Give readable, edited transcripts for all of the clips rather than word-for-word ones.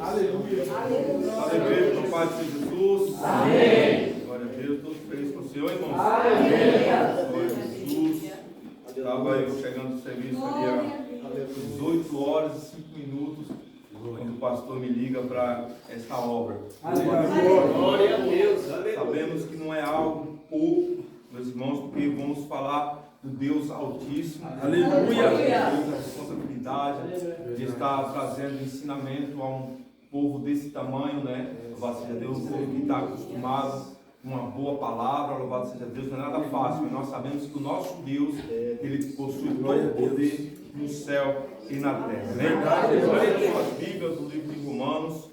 Aleluia. Aleluia. No Pai de Jesus. Amém. Glória a Deus. Todos felizes com o Senhor, irmãos. Aleluia. Glória a Jesus. Estava eu chegando do serviço ali às 18 horas e 5 minutos, quando o pastor me liga para essa obra. Glória a Deus. Sabemos que não é algo pouco, meus irmãos, porque vamos falar do Deus Altíssimo. Aleluia. Temos a responsabilidade de estar trazendo ensinamento a um povo desse tamanho, né? Louvado seja Deus, um povo que está acostumado com uma boa palavra, louvado seja Deus, não é nada fácil, mas nós sabemos que o nosso Deus, ele possui todo o poder no céu e na terra. Verdade, suas Bíblias do livro de Romanos,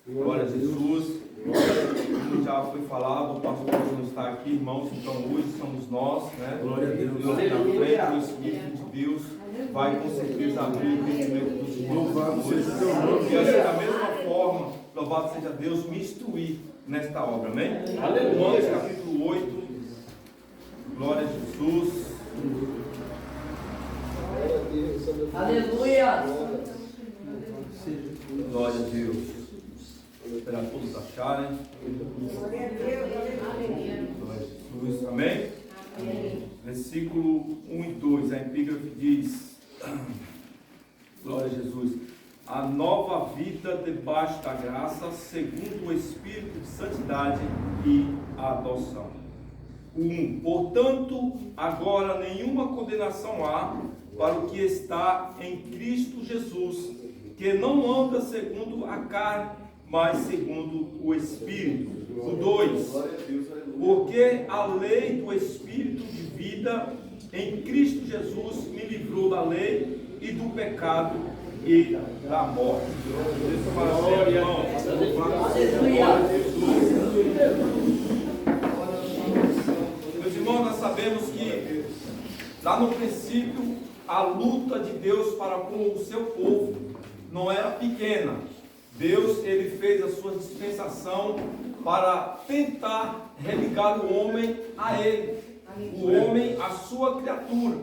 glória a Jesus. Como já foi falado, o pastor não está aqui, irmãos, então hoje somos nós, né? Glória a Deus. Deus na frente, o Espírito de Deus vai com certeza abrir o entendimento dos irmãos. E assim, da mesma forma, louvado seja Deus, me instruir nesta obra, amém? Romanos capítulo 8, glória a Jesus. Aleluia. Glória a Deus. Vou esperar todos acharem. Glória a Deus. Glória a Jesus. Amém? Versículo 1 e 2, a epígrafe diz: glória a Jesus. A nova vida debaixo da graça, segundo o Espírito de santidade e a adoção. 1. Portanto, agora nenhuma condenação há para o que está em Cristo Jesus, que não anda segundo a carne, mas segundo o Espírito. O 2. Porque a lei do Espírito de vida em Cristo Jesus me livrou da lei e do pecado e da morte. Glória, irmão. Meus irmãos, nós sabemos que lá no princípio a luta de Deus para com o seu povo não era pequena. Deus, ele fez a sua dispensação para tentar religar o homem a ele, o homem a sua criatura.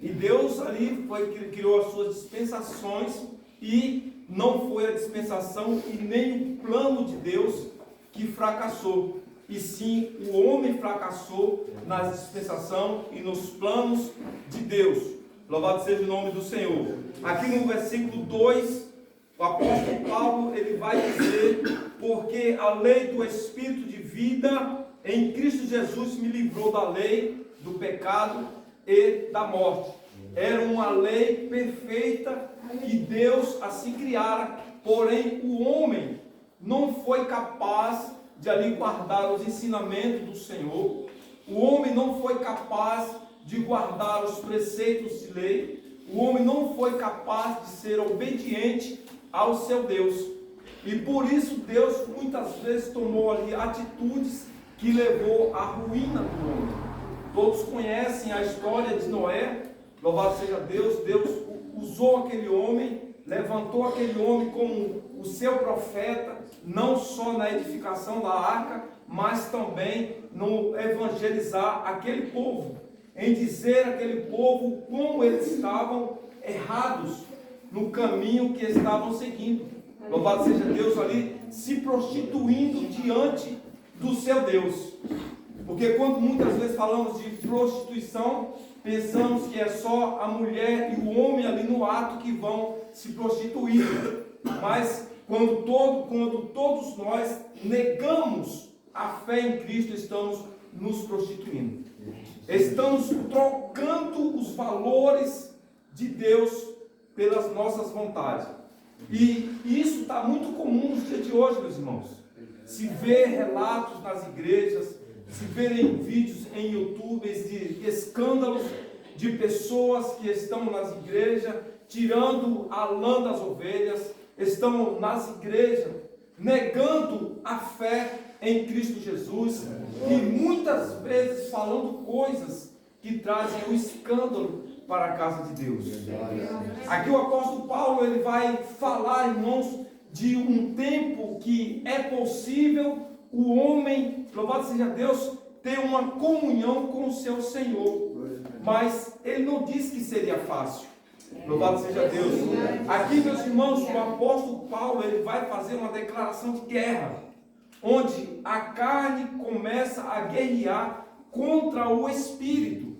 E Deus ali criou as suas dispensações, e não foi a dispensação e nem o plano de Deus que fracassou, e sim o homem fracassou na dispensação e nos planos de Deus. Louvado seja o nome do Senhor. Aqui no versículo 2, o apóstolo Paulo, ele vai dizer: porque a lei do Espírito de vida em Cristo Jesus me livrou da lei, do pecado e da morte. Era uma lei perfeita que Deus assim criara, porém o homem não foi capaz de ali guardar os ensinamentos do Senhor. O homem não foi capaz de guardar os preceitos de lei. O homem não foi capaz de ser obediente ao seu Deus. E por isso Deus muitas vezes tomou ali atitudes que levou à ruína do homem. Todos conhecem a história de Noé. Louvado seja Deus. Deus usou aquele homem, levantou aquele homem como o seu profeta, não só na edificação da arca, mas também no evangelizar aquele povo, em dizer àquele povo como eles estavam errados no caminho que estavam seguindo. Louvado seja Deus, ali se prostituindo diante do seu Deus. Porque quando muitas vezes falamos de prostituição, pensamos que é só a mulher e o homem ali no ato que vão se prostituir. Mas quando todos nós negamos a fé em Cristo, estamos nos prostituindo. Estamos trocando os valores de Deus pelas nossas vontades. E isso está muito comum nos dias de hoje, meus irmãos. Se vê relatos nas igrejas, se verem vídeos em YouTube de escândalos de pessoas que estão nas igrejas tirando a lã das ovelhas, estão nas igrejas negando a fé em Cristo Jesus e muitas vezes falando coisas que trazem o escândalo para a casa de Deus. Aqui o apóstolo Paulo, ele vai falar, irmãos, de um tempo que é possível o homem, louvado seja Deus, ter uma comunhão com o seu Senhor. Mas ele não diz que seria fácil. Louvado seja Deus. Aqui, meus irmãos, o apóstolo Paulo, ele vai fazer uma declaração de guerra, onde a carne começa a guerrear contra o Espírito,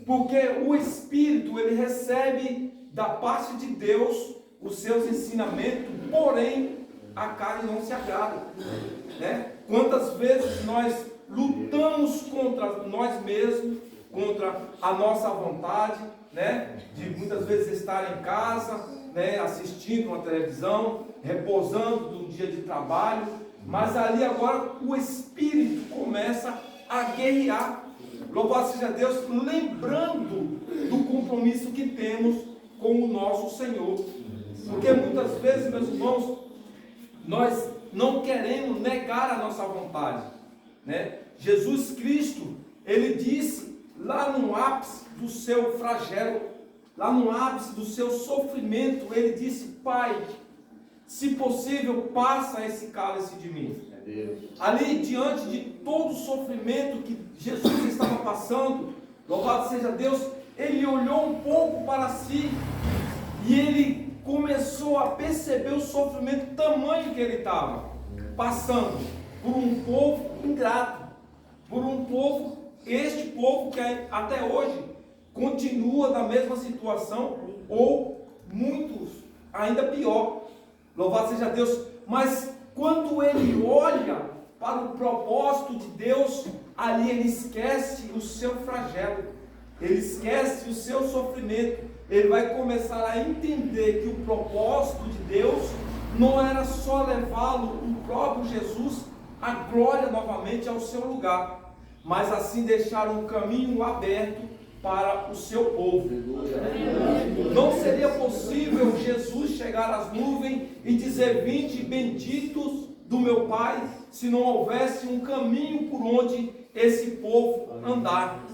porque o Espírito, ele recebe da parte de Deus os seus ensinamentos, porém a carne não se agrada, né? Quantas vezes nós lutamos contra nós mesmos, contra a nossa vontade, né? De muitas vezes estar em casa, né? Assistindo uma televisão, repousando do dia de trabalho, mas ali agora o Espírito começa a guerrear. Louvado seja Deus, lembrando do compromisso que temos com o nosso Senhor. Porque muitas vezes, meus irmãos, nós não queremos negar a nossa vontade, né? Jesus Cristo, ele disse lá no ápice do seu flagelo, lá no ápice do seu sofrimento, ele disse: Pai, se possível, passa esse cálice de mim. Ali, diante de todo o sofrimento que Jesus estava passando, louvado seja Deus, ele olhou um pouco para si e ele começou a perceber o sofrimento tamanho que ele estava passando por um povo ingrato, por um povo, este povo que até hoje continua na mesma situação, ou muitos ainda pior. Louvado seja Deus. Mas quando ele olha para o propósito de Deus, ali ele esquece o seu flagelo, ele esquece o seu sofrimento. Ele vai começar a entender que o propósito de Deus não era só levá-lo, o próprio Jesus, a glória novamente ao seu lugar, mas assim deixar um caminho aberto para o seu povo. Não seria possível Jesus chegar às nuvens e dizer: vinde benditos do meu Pai, se não houvesse um caminho por onde esse povo andar.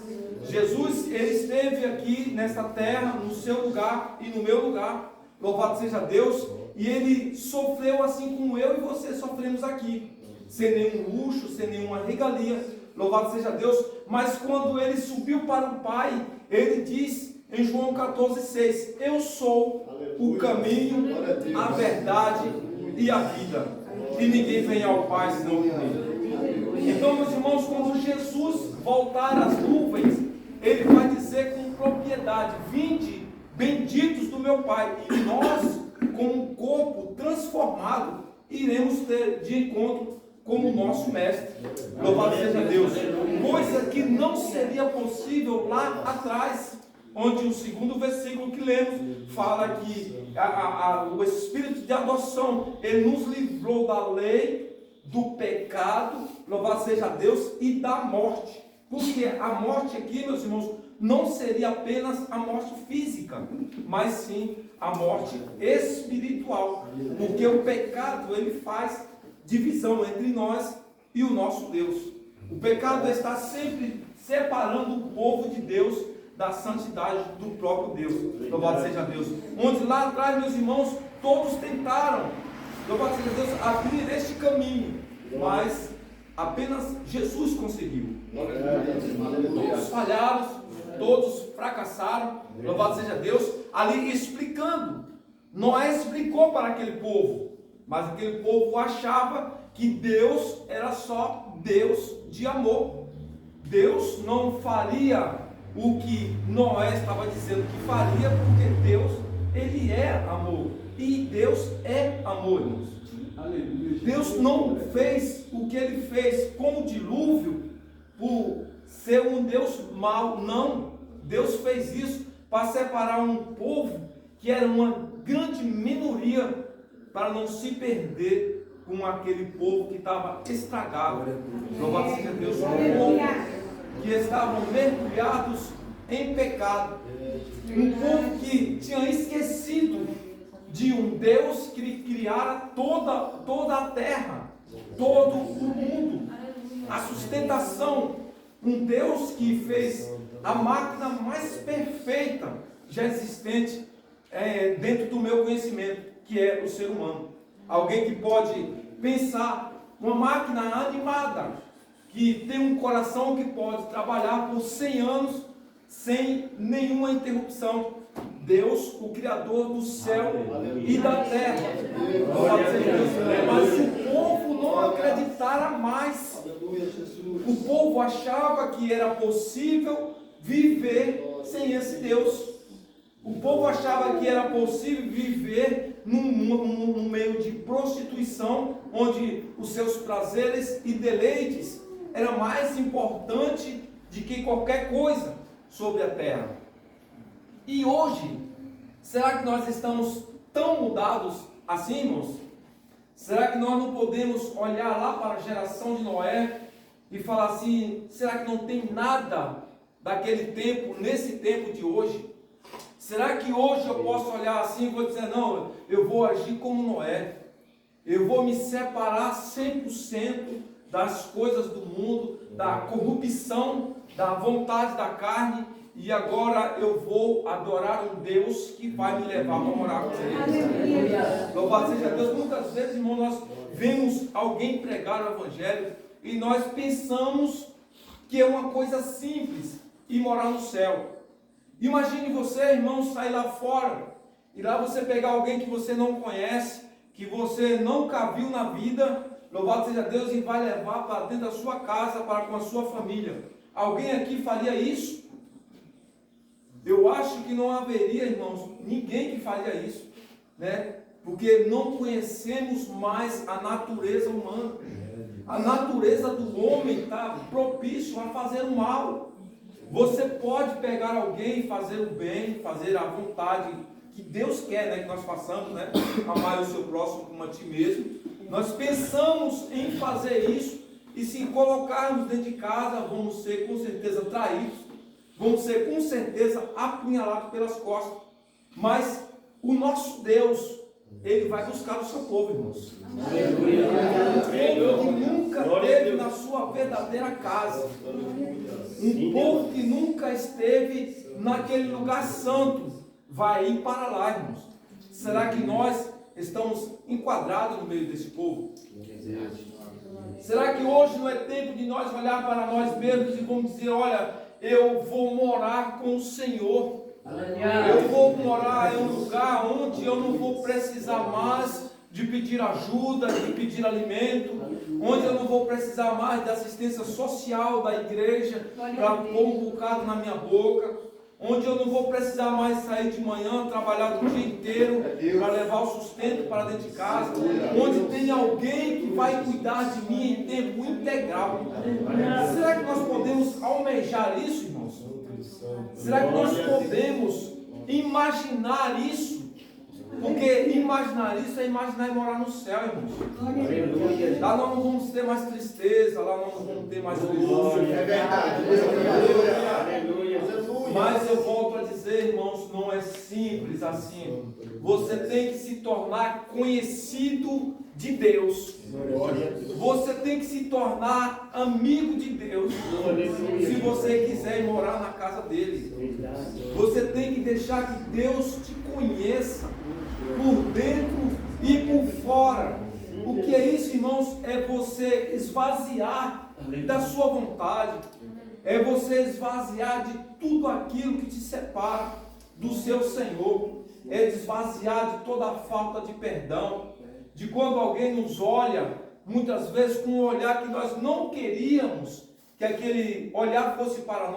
Jesus, ele esteve aqui nesta terra, no seu lugar e no meu lugar, louvado seja Deus, e ele sofreu assim como eu e você sofremos aqui, sem nenhum luxo, sem nenhuma regalia, louvado seja Deus. Mas quando ele subiu para o Pai, ele diz em João 14,6: eu sou o caminho, a verdade e a vida, e ninguém vem ao Pai senão por mim. Então, meus irmãos, quando Jesus voltar às nuvens, ele vai dizer com propriedade: vinde benditos do meu Pai, e nós, com um corpo transformado, iremos ter de encontro com o nosso mestre. Louvado seja Deus. Coisa que não seria possível lá atrás, onde o segundo versículo que lemos fala que o Espírito de adoção, ele nos livrou da lei, do pecado, louvado seja Deus, e da morte. Porque a morte aqui, meus irmãos, não seria apenas a morte física, mas sim a morte espiritual. Porque o pecado, ele faz divisão entre nós e o nosso Deus. O pecado está sempre separando o povo de Deus da santidade do próprio Deus. Louvado seja Deus. Onde lá atrás, meus irmãos, todos tentaram, louvado seja Deus, abrir este caminho, mas apenas Jesus conseguiu. Todos falharam, todos fracassaram. Louvado seja Deus. Ali explicando, Noé explicou para aquele povo, mas aquele povo achava que Deus era só Deus de amor. Deus não faria o que Noé estava dizendo que faria, porque Deus, ele é amor, e Deus é amor, irmãos. Deus não fez o que ele fez com o dilúvio por ser um Deus mau, não. Deus fez isso para separar um povo que era uma grande minoria, para não se perder com aquele povo que estava estragado. Louvado seja Deus, um povo que estavam mergulhados em pecado, um povo que tinha esquecido de um Deus que criara toda a terra, todo o mundo, a sustentação, um Deus que fez a máquina mais perfeita já existente dentro do meu conhecimento, que é o ser humano. Alguém que pode pensar, uma máquina animada, que tem um coração que pode trabalhar por 100 anos sem nenhuma interrupção. Deus, o Criador do céu e da terra. Glória a Deus. Mas o povo não acreditara mais. Aleluia, Jesus. O povo achava que era possível viver sem esse Deus. O povo achava que era possível viver num meio de prostituição, onde os seus prazeres e deleites eram mais importantes do que qualquer coisa sobre a terra. E hoje, será que nós estamos tão mudados assim, irmãos? Será que nós não podemos olhar lá para a geração de Noé e falar assim, será que não tem nada daquele tempo, nesse tempo de hoje? Será que hoje eu posso olhar assim e vou dizer, não, eu vou agir como Noé, eu vou me separar 100% das coisas do mundo, da corrupção, da vontade da carne, e agora eu vou adorar um Deus que vai me levar para morar com Ele. Louvado seja Deus. Muitas vezes, irmão, nós vemos alguém pregar o Evangelho e nós pensamos que é uma coisa simples ir morar no céu. Imagine você, irmão, sair lá fora e lá você pegar alguém que você não conhece, que você nunca viu na vida, louvado seja Deus, e vai levar para dentro da sua casa, para com a sua família. Alguém aqui faria isso? Eu acho que não haveria, irmãos, ninguém que faria isso, né? Porque não conhecemos mais a natureza humana. A natureza do homem está propício a fazer o mal. Você pode pegar alguém e fazer o bem, fazer a vontade que Deus quer, né, que nós façamos, né? Amar o seu próximo como a ti mesmo. Nós pensamos em fazer isso e se colocarmos dentro de casa, vamos ser com certeza traídos, vamos ser com certeza apunhalados pelas costas. Mas o nosso Deus, Ele vai buscar o seu povo, irmãos. Um povo que nunca esteve na sua verdadeira casa. Um povo que nunca esteve naquele lugar santo vai ir para lá, irmãos. Será que nós estamos enquadrados no meio desse povo? Será que hoje não é tempo de nós olhar para nós mesmos e vamos dizer, olha, eu vou morar com o Senhor. Eu vou morar em um lugar onde eu não vou precisar mais de pedir ajuda, de pedir alimento, onde eu não vou precisar mais da assistência social da igreja para pôr um bocado na minha boca, onde eu não vou precisar mais sair de manhã, trabalhar o dia inteiro para levar o sustento para dentro de casa, onde tem alguém que vai cuidar de mim em tempo integral. Será que nós podemos almejar isso, irmãos? Será que nós podemos imaginar isso? Porque imaginar isso é imaginar e morar no céu, irmãos. Lá nós não vamos ter mais tristeza, lá nós não vamos ter mais luto. É verdade. Mas eu volto a dizer, irmãos, não é simples assim. Você tem que se tornar conhecido de Deus. Você tem que se tornar amigo de Deus. Se você quiser ir morar na casa dele. Você tem que deixar que Deus te conheça por dentro e por fora. O que é isso, irmãos? É você esvaziar da sua vontade. É você esvaziar de tudo aquilo que te separa do seu Senhor. É esvaziar de toda a falta de perdão. De quando alguém nos olha, muitas vezes com um olhar que nós não queríamos que aquele olhar fosse para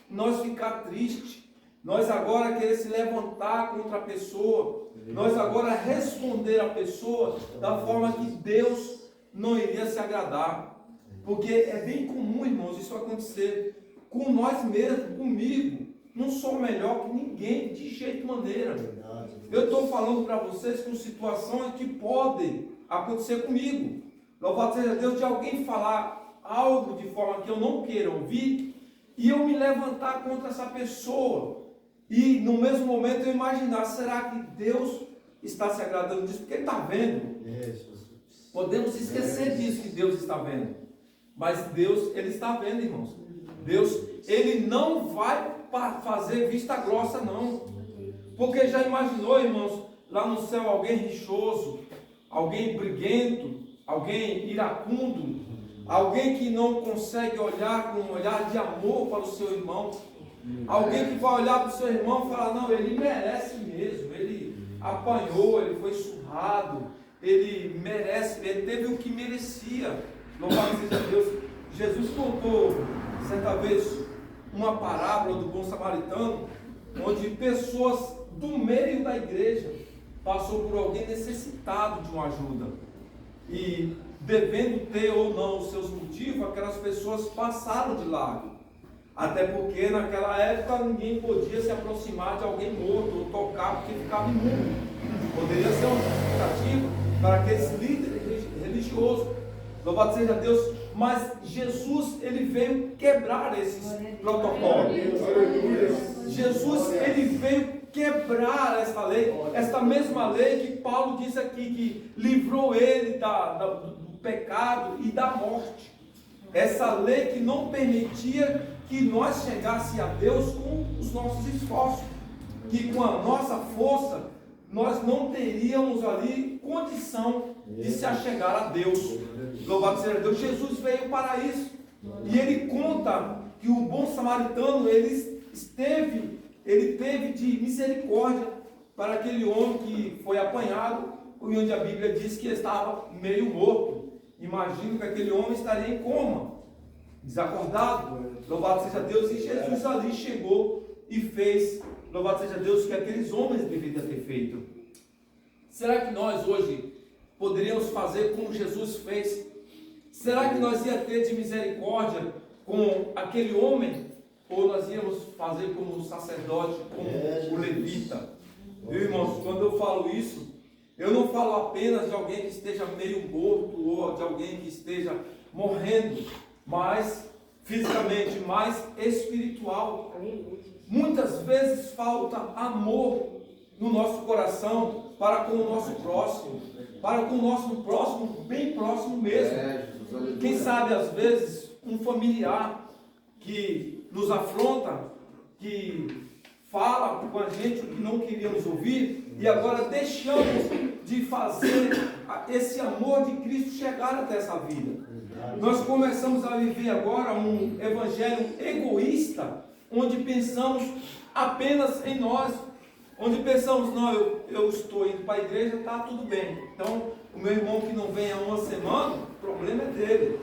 nós ficar triste. Nós agora querer se levantar contra a pessoa. Nós agora responder a pessoa da forma que Deus não iria se agradar. Porque é bem comum, irmãos, isso acontecer com nós mesmos, comigo. Não sou melhor que ninguém, de jeito maneira. Eu estou falando para vocês com situações que podem acontecer comigo. Louvado seja Deus, de alguém falar algo de forma que eu não queira ouvir, e eu me levantar contra essa pessoa. E no mesmo momento eu imaginar, será que Deus está se agradando disso? Porque Ele está vendo. Podemos esquecer disso, que Deus está vendo. Mas Deus, Ele está vendo, irmãos. Deus, Ele não vai fazer vista grossa, não. Porque já imaginou, irmãos, lá no céu alguém rixoso, alguém briguento, alguém iracundo, alguém que não consegue olhar com um olhar de amor para o seu irmão. Alguém que vai olhar para o seu irmão e falar, não, ele merece mesmo, ele apanhou, ele foi surrado, ele merece, ele teve o que merecia. Louvado seja Deus. Jesus contou certa vez uma parábola do bom samaritano, onde pessoas do meio da igreja passou por alguém necessitado de uma ajuda, e devendo ter ou não os seus motivos, aquelas pessoas passaram de largo, até porque naquela época ninguém podia se aproximar de alguém morto ou tocar porque ficava imundo. Poderia ser um justificativo para aqueles líderes religiosos. Louvado seja Deus. Mas Jesus, ele veio quebrar esses protocolos. Jesus, ele veio quebrar esta lei, esta mesma lei que Paulo diz aqui, que livrou ele do pecado e da morte. Essa lei que não permitia que nós chegássemos a Deus com os nossos esforços, que com a nossa força nós não teríamos ali condição de se achegar a Deus. Louvado seja Deus. Jesus veio para isso. E ele conta que o bom samaritano, ele teve de misericórdia para aquele homem que foi apanhado, e onde a Bíblia diz que estava meio morto. Imagino que aquele homem estaria em coma, desacordado. Louvado seja Deus. E Jesus ali chegou e fez, louvado seja Deus, o que aqueles homens deveriam ter feito. Será que nós hoje poderíamos fazer como Jesus fez? Será que nós ia ter de misericórdia com aquele homem? Ou nós íamos fazer como o sacerdote, como o levita? Viu, irmãos, quando eu falo isso, eu não falo apenas de alguém que esteja meio morto, ou de alguém que esteja morrendo, mas fisicamente, mais espiritual. Muitas vezes falta amor no nosso coração para com o nosso próximo, para com o nosso próximo, bem próximo mesmo. Quem sabe às vezes um familiar que nos afronta, que fala com a gente o que não queríamos ouvir, e agora deixamos de fazer esse amor de Cristo chegar até essa vida. Nós começamos a viver agora um evangelho egoísta, onde pensamos apenas em nós, onde pensamos, não, eu estou indo para a igreja, está tudo bem. Então, o meu irmão que não vem há uma semana, o problema é dele.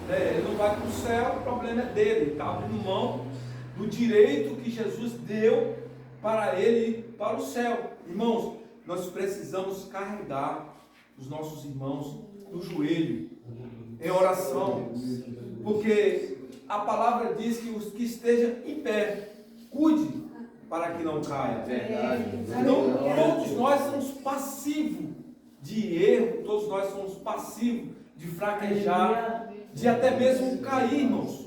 Ele não vai para o céu, o problema é dele. Ele está abrindo mão do direito que Jesus deu para ele ir para o céu. Irmãos, nós precisamos carregar os nossos irmãos no joelho, em oração, porque a palavra diz que os que estejam em pé, cuide para que não caia. Então, todos nós somos passivos de erro, todos nós somos passivos de fraquejar, de até mesmo cair, irmãos.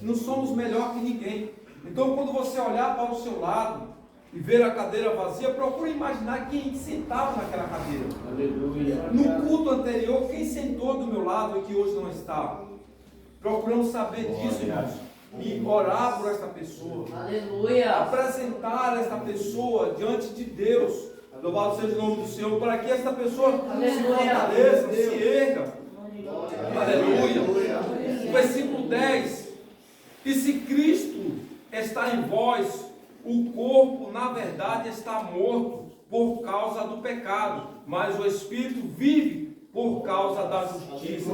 Não somos melhor que ninguém. Então, quando você olhar para o seu lado e ver a cadeira vazia, procure imaginar quem sentava naquela cadeira. Aleluia. No culto anterior, quem sentou do meu lado e que hoje não está? Procuramos saber disso, irmãos, e orar por esta pessoa. Aleluia. Apresentar esta pessoa diante de Deus. Louvado seja o nome do Senhor, para que esta pessoa se fortaleça, se erga. Aleluia. Versículo 10. E se Cristo está em vós, o corpo na verdade está morto por causa do pecado, mas o Espírito vive por causa da justiça.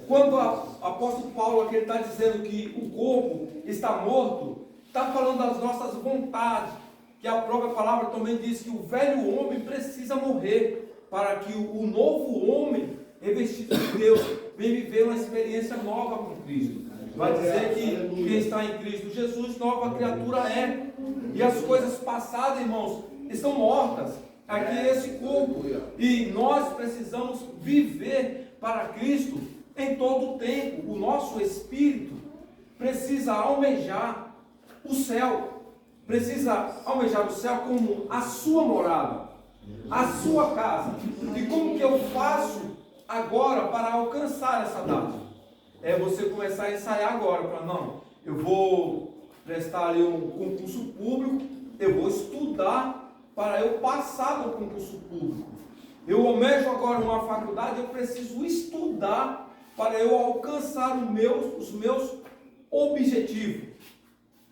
Quando o apóstolo Paulo aqui está dizendo que o corpo está morto, está falando das nossas vontades, que a própria palavra também diz que o velho homem precisa morrer, para que o novo homem, revestido de Deus, venha viver uma experiência nova com Cristo. Vai dizer que quem está em Cristo Jesus, nova criatura é. E as coisas passadas, irmãos, estão mortas. Aqui é esse corpo. E nós precisamos viver para Cristo em todo o tempo. O nosso espírito precisa almejar o céu. Precisa almejar o céu como a sua morada, a sua casa. E como que eu faço agora para alcançar essa data? É você começar a ensaiar agora, para não, eu vou prestar ali um concurso público, eu vou estudar para eu passar no concurso público. Eu almejo agora uma faculdade, eu preciso estudar para eu alcançar os meus objetivos.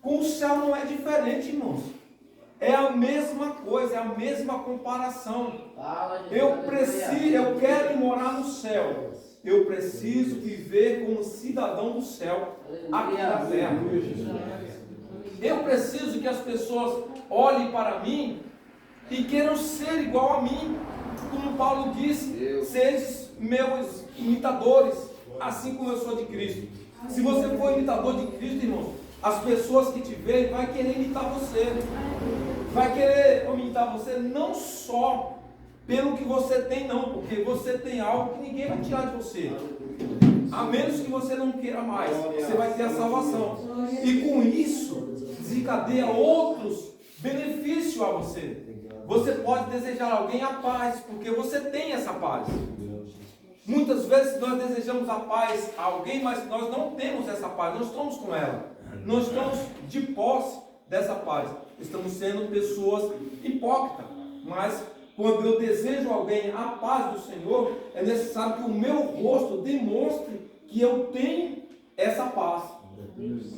Com o céu não é diferente, irmãos. É a mesma coisa, é a mesma comparação. Eu quero ir morar no céu. Eu preciso viver como cidadão do céu aqui na terra. Eu preciso que as pessoas olhem para mim e queiram ser igual a mim. Como Paulo disse, sejam meus imitadores, assim como eu sou de Cristo. Se você for imitador de Cristo, irmãos, as pessoas que te veem vão querer imitar você. Vai querer imitar você não só pelo que você tem, não, porque você tem algo que ninguém vai tirar de você. A menos que você não queira mais, você vai ter a salvação. E com isso, desencadeia outros benefícios a você. Você pode desejar a alguém a paz, porque você tem essa paz. Muitas vezes nós desejamos a paz a alguém, mas nós não temos essa paz, não estamos com ela. Não estamos de posse dessa paz. Estamos sendo pessoas hipócritas. Mas quando eu desejo a alguém a paz do Senhor, é necessário que o meu rosto demonstre que eu tenho essa paz.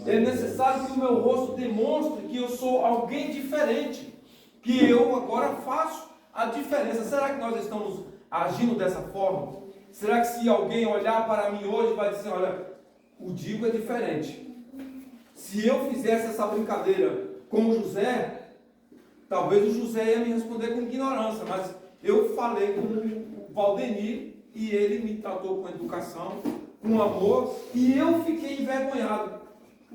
É necessário que o meu rosto demonstre que eu sou alguém diferente, que eu agora faço a diferença. Será que nós estamos agindo dessa forma? Será que se alguém olhar para mim hoje vai dizer, olha, o Digo é diferente. Se eu fizesse essa brincadeira com o José, talvez o José ia me responder com ignorância, mas eu falei com o Valdemir e ele me tratou com educação, com amor, e eu fiquei envergonhado.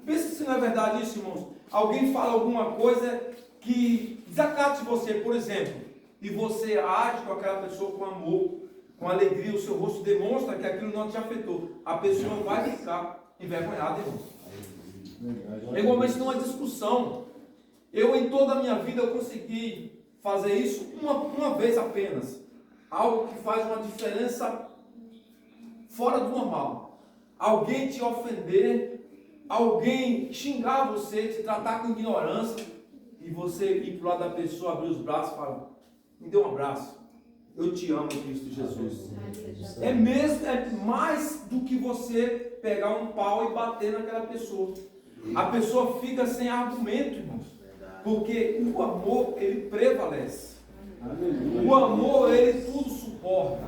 Pensa se não é verdade isso, irmãos. Alguém fala alguma coisa que desacate você, por exemplo, e você age com aquela pessoa com amor, com alegria, o seu rosto demonstra que aquilo não te afetou. A pessoa vai ficar envergonhada, irmãos. Igualmente numa discussão, eu em toda a minha vida eu consegui fazer isso uma vez apenas. Algo que faz uma diferença fora do normal. Alguém te ofender, alguém xingar você, te tratar com ignorância, e você ir para o lado da pessoa, abrir os braços e falar, me dê um abraço, eu te amo, Cristo Jesus. É mais do que você pegar um pau e bater naquela pessoa. A pessoa fica sem argumento, irmãos, porque o amor, ele prevalece. O amor, ele tudo suporta.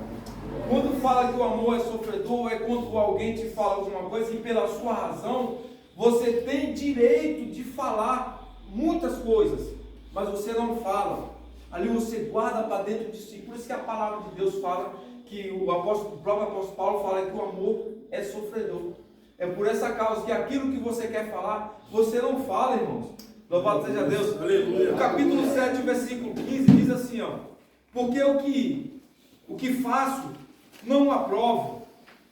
Quando fala que o amor é sofredor, é quando alguém te fala alguma coisa e pela sua razão, você tem direito de falar muitas coisas, mas você não fala. Ali você guarda para dentro de si. Por isso que a palavra de Deus fala que o próprio apóstolo Paulo fala que o amor é sofredor. É por essa causa que aquilo que você quer falar, você não fala, irmãos. Louvado seja Deus. Aleluia. O capítulo 7, versículo 15 diz assim, ó: porque o que faço não aprovo,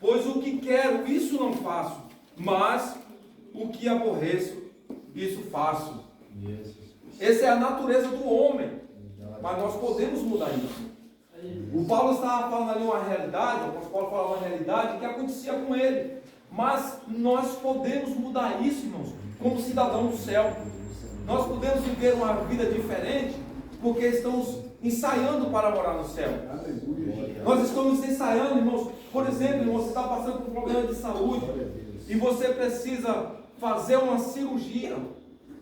pois o que quero, isso não faço, mas o que aborreço, isso faço. Essa é a natureza do homem, mas nós podemos mudar isso. O Paulo estava falando ali uma realidade, o apóstolo Paulo falava uma realidade que acontecia com ele, mas nós podemos mudar isso, irmãos, como cidadão do céu. Nós podemos viver uma vida diferente, porque estamos ensaiando para morar no céu. Nós estamos ensaiando, irmãos. Por exemplo, irmão, você está passando por um problema de saúde e você precisa fazer uma cirurgia.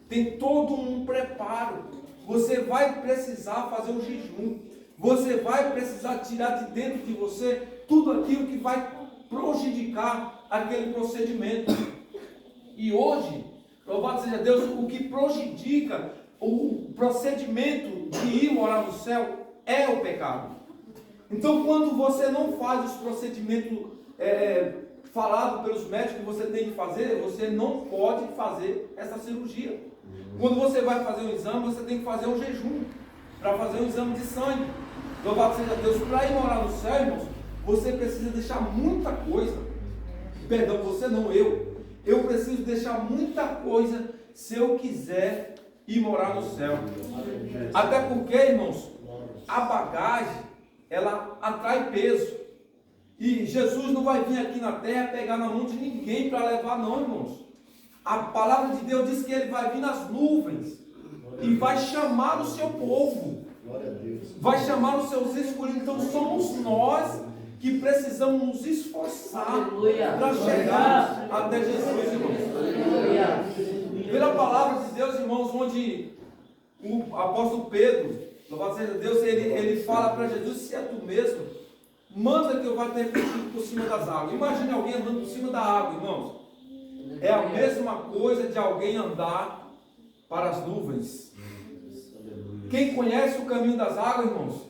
Tem todo um preparo. Você vai precisar fazer um jejum. Você vai precisar tirar de dentro de você tudo aquilo que vai prejudicar aquele procedimento. E hoje, louvado seja Deus, o que prejudica o procedimento de ir morar no céu é o pecado. Então, quando você não faz os procedimentos falados pelos médicos que você tem que fazer, você não pode fazer essa cirurgia. Quando você vai fazer um exame, você tem que fazer um jejum para fazer um exame de sangue. Louvado seja Deus. Para ir morar no céu, irmãos, você precisa deixar muita coisa. Perdão, você não, eu. Eu preciso deixar muita coisa se eu quiser ir morar no céu. Até porque, irmãos, a bagagem, ela atrai peso. E Jesus não vai vir aqui na terra pegar na mão de ninguém para levar, não, irmãos. A palavra de Deus diz que ele vai vir nas nuvens e vai chamar o seu povo. Vai chamar os seus escolhidos. Então somos nós que precisamos nos esforçar para chegar até Jesus, irmãos. Pela palavra de Deus, irmãos, onde o apóstolo Pedro, louvado seja Deus, ele fala para Jesus: se é tu mesmo, manda que eu vá ter contigo por cima das águas. Imagine alguém andando por cima da água, irmãos. É a mesma coisa de alguém andar para as nuvens. Quem conhece o caminho das águas, irmãos?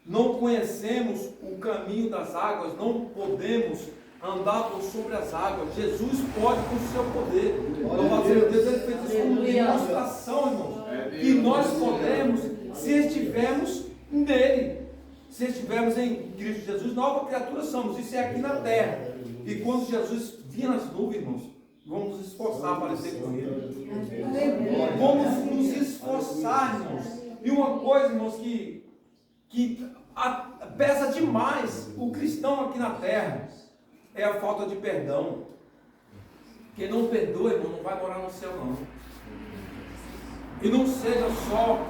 Não conhecemos o caminho das águas, não podemos andar por sobre as águas. Jesus pode com o seu poder. Louvado seja Deus, ele fez isso como demonstração, irmãos. Que nós podemos, se estivermos nele. Se estivermos em Cristo Jesus, nova criatura somos. Isso é aqui na terra. E quando Jesus vir nas nuvens, irmãos, vamos nos esforçar para parecer com ele. Vamos nos esforçar, irmãos. E uma coisa, irmãos, que pesa demais o cristão aqui na terra é a falta de perdão. Quem não perdoa, irmão, não vai morar no céu, não. E não seja só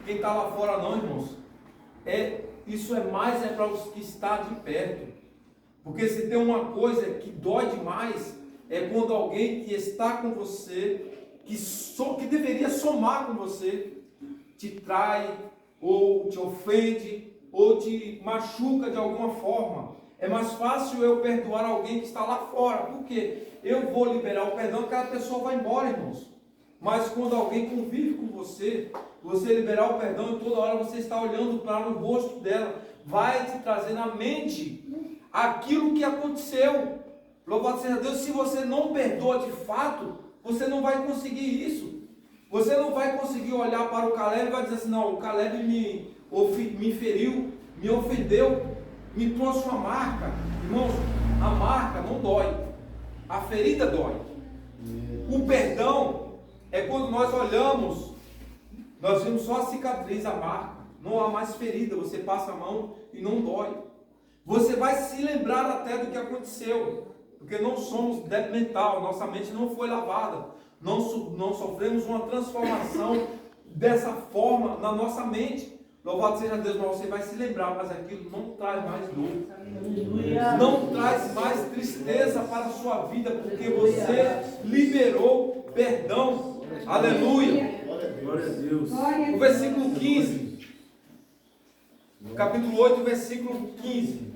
quem está lá fora, não, irmãos. Isso é mais para os que estão de perto. Porque se tem uma coisa que dói demais, é quando alguém que está com você, que deveria somar com você, te trai, ou te ofende, ou te machuca de alguma forma. É mais fácil eu perdoar alguém que está lá fora, porque eu vou liberar o perdão, aquela pessoa vai embora, irmãos. Mas quando alguém convive com você, você liberar o perdão e toda hora você está olhando para o rosto dela, vai te trazer na mente aquilo que aconteceu. Louvado seja Deus. Se você não perdoa de fato, você não vai conseguir isso. Você não vai conseguir olhar para o Caleb e vai dizer assim: não, o Caleb me feriu, me ofendeu, me trouxe uma marca. Irmãos, a marca não dói, a ferida dói. O perdão é quando nós olhamos, nós vemos só a cicatriz, a marca, não há mais ferida, você passa a mão e não dói. Você vai se lembrar até do que aconteceu, porque não somos débil mental, nossa mente não foi lavada, não sofremos uma transformação dessa forma na nossa mente. Louvado seja Deus, mas você vai se lembrar, mas aquilo não traz mais dor, não traz mais tristeza para a sua vida, porque você liberou perdão. Aleluia. Glória a Deus. O versículo 15, capítulo 8, versículo 15.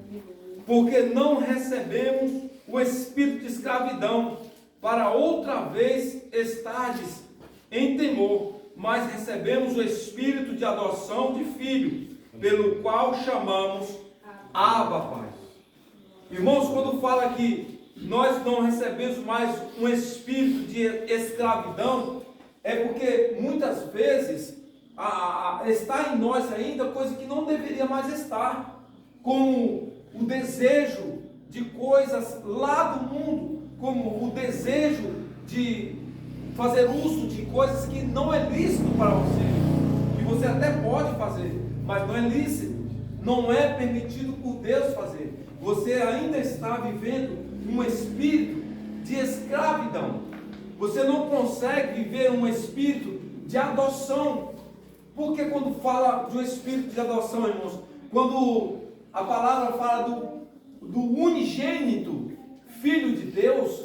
Porque não recebemos o espírito de escravidão, para outra vez estardes em temor, mas recebemos o espírito de adoção de filho, pelo qual chamamos Abba, Pai. Irmãos, quando fala que nós não recebemos mais um espírito de escravidão, é porque muitas vezes está em nós ainda coisa que não deveria mais estar, como o desejo de coisas lá do mundo, como o desejo de fazer uso de coisas que não é lícito para você, que você até pode fazer, mas não é lícito, não é permitido por Deus fazer. Você ainda está vivendo um espírito de escravidão. Você não consegue viver um espírito de adoção. Porque quando fala de um espírito de adoção, irmãos, quando a palavra fala do unigênito Filho de Deus,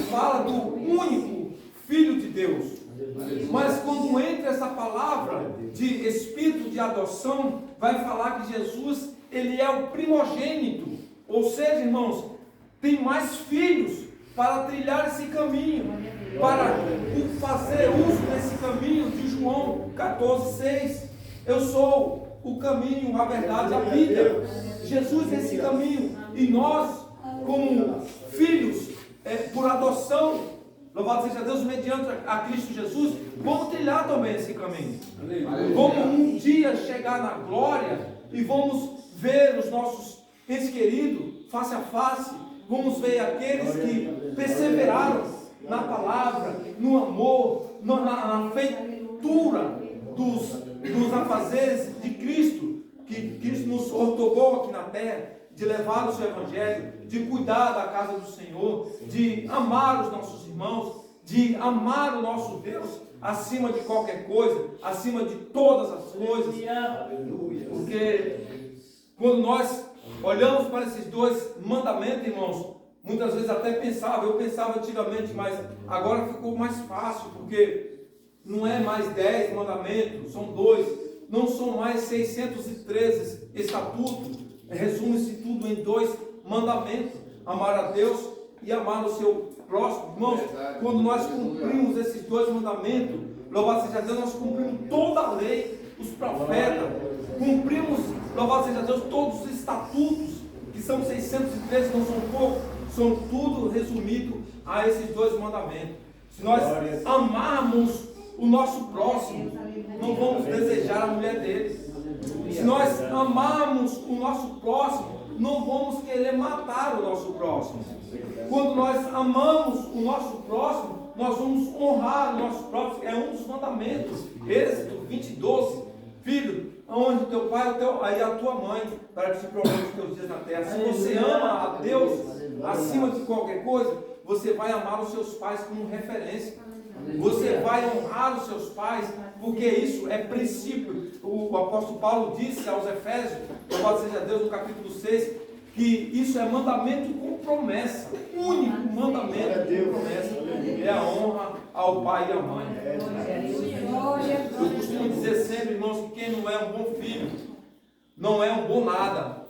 fala do único Filho de Deus. Mas quando entra essa palavra de espírito de adoção, vai falar que Jesus, ele é o primogênito. Ou seja, irmãos, tem mais filhos para trilhar esse caminho, para fazer uso desse caminho de João 14,6. Eu sou o caminho, a verdade e a vida. Jesus é esse caminho. E nós, como filhos, por adoção, louvado seja Deus, mediante a Cristo Jesus, vamos trilhar também esse caminho. Vamos um dia chegar na glória e vamos ver os nossos entes queridos face a face. Vamos ver aqueles que perseveraram na palavra, no amor, na feitura dos afazeres de Cristo, que Cristo nos ortogou aqui na terra, de levar o seu evangelho, de cuidar da casa do Senhor, de amar os nossos irmãos, de amar o nosso Deus acima de qualquer coisa, acima de todas as coisas. Porque quando nós olhamos para esses dois mandamentos, irmãos, Muitas vezes até eu pensava antigamente, mas agora ficou mais fácil, porque não é mais 10 mandamentos, são 2, não são mais 613 estatutos, resume-se tudo em 2 mandamentos, amar a Deus e amar o seu próximo. Irmãos, quando nós cumprimos esses 2 mandamentos, louvado seja Deus, nós cumprimos toda a lei, os profetas, cumprimos, louvado seja Deus, todos os estatutos, que são 613, não são poucos, são tudo resumido a esses 2 mandamentos. Se nós amarmos o nosso próximo, não vamos desejar a mulher dele. Se nós amarmos o nosso próximo, não vamos querer matar o nosso próximo. Quando nós amamos o nosso próximo, nós vamos honrar o nosso próximo. É um dos mandamentos. Êxodo 20:12. Filho, onde teu pai aí a tua mãe, para que te prolongue os teus dias na terra. Se você ama a Deus acima de qualquer coisa, você vai amar os seus pais como referência. Você vai honrar os seus pais, porque isso é princípio. O apóstolo Paulo disse aos Efésios, louvado seja Deus, no capítulo 6, que isso é mandamento com promessa. O único mandamento com promessa é a honra ao pai e à mãe. Eu costumo dizer sempre, irmãos, que quem não é um bom filho, não é um bom nada.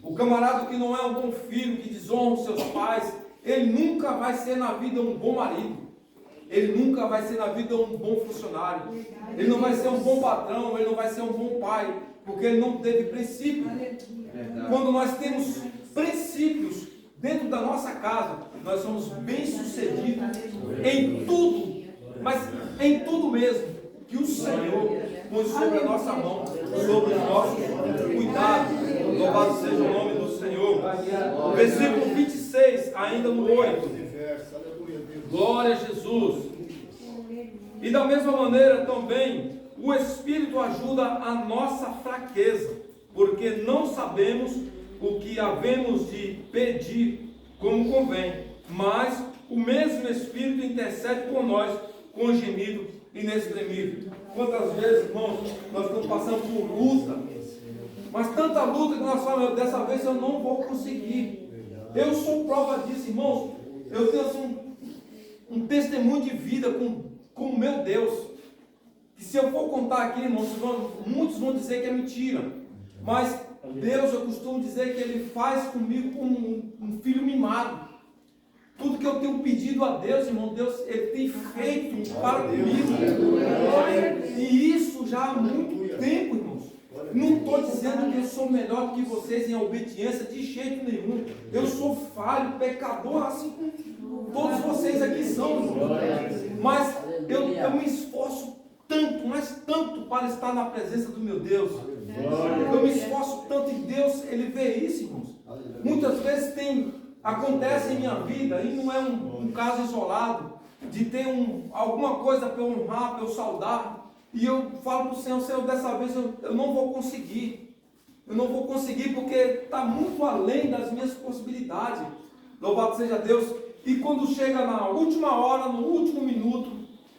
O camarada que não é um bom filho, que desonra os seus pais, ele nunca vai ser na vida um bom marido. Ele nunca vai ser na vida um bom funcionário. Ele não vai ser um bom patrão, ele não vai ser um bom pai, porque ele não teve princípio. Quando nós temos princípios dentro da nossa casa, nós somos bem-sucedidos em tudo, mas em tudo mesmo, que o Senhor põe sobre a nossa mão, sobre os nossos cuidados. Louvado seja o nome do Senhor. Versículo 26, ainda no 8. Glória a Jesus. E da mesma maneira também o Espírito ajuda a nossa fraqueza, porque não sabemos o que havemos de pedir como convém, mas o mesmo Espírito intercede por nós com gemido inexprimível. Quantas vezes, irmãos, nós estamos passando por luta, mas tanta luta que nós falamos, dessa vez eu não vou conseguir. Eu sou prova disso, irmãos. Eu tenho assim, um testemunho de vida com o meu Deus, que se eu for contar aqui, irmãos, muitos vão dizer que é mentira, mas Deus, eu costumo dizer que Ele faz comigo como um filho mimado. Tudo que eu tenho pedido a Deus, irmão, Deus, Ele tem feito para comigo, e isso já há muito tempo, irmãos. Não estou dizendo que eu sou melhor que vocês em obediência, de jeito nenhum. Eu sou falho, pecador, assim como todos vocês aqui são, irmãos. Mas eu me esforço tanto, mas tanto para estar na presença do meu Deus. Eu me esforço tanto em Deus, Ele vê isso, irmãos. Muitas vezes acontece em minha vida, e não é um caso isolado, de ter alguma coisa para eu honrar, para eu saudar. E eu falo para o Senhor, Senhor, dessa vez eu não vou conseguir. Eu não vou conseguir porque está muito além das minhas possibilidades. Louvado seja Deus. E quando chega na última hora, no último minuto,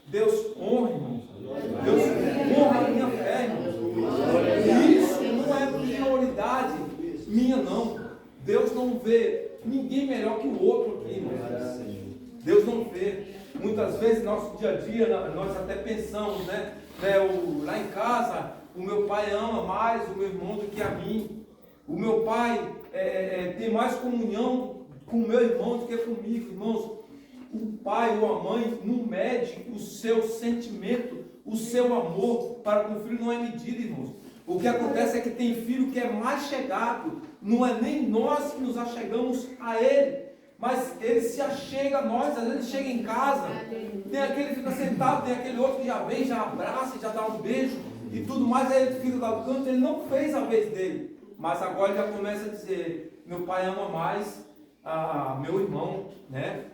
Deus honra, irmãos. Deus honra a minha fé, irmãos. E isso não é prioridade minha, não. Deus não vê ninguém melhor que o outro aqui, irmãos. Deus não vê. Muitas vezes, no nosso dia a dia, nós até pensamos, né? Lá em casa, o meu pai ama mais o meu irmão do que a mim. O meu pai tem mais comunhão com o meu irmão do que comigo. Irmãos, o pai ou a mãe não mede o seu sentimento, o seu amor para com o filho, não é medido, irmãos. O que acontece é que tem filho que é mais chegado, não é nem nós que nos achegamos a ele, mas ele se achega a nós. Às vezes chega em casa, tem aquele que fica sentado, tem aquele outro que já vem, já abraça, já dá um beijo e tudo mais. Aí ele fica lá do canto, ele não fez a vez dele, mas agora ele já começa a dizer: meu pai ama mais meu irmão, né?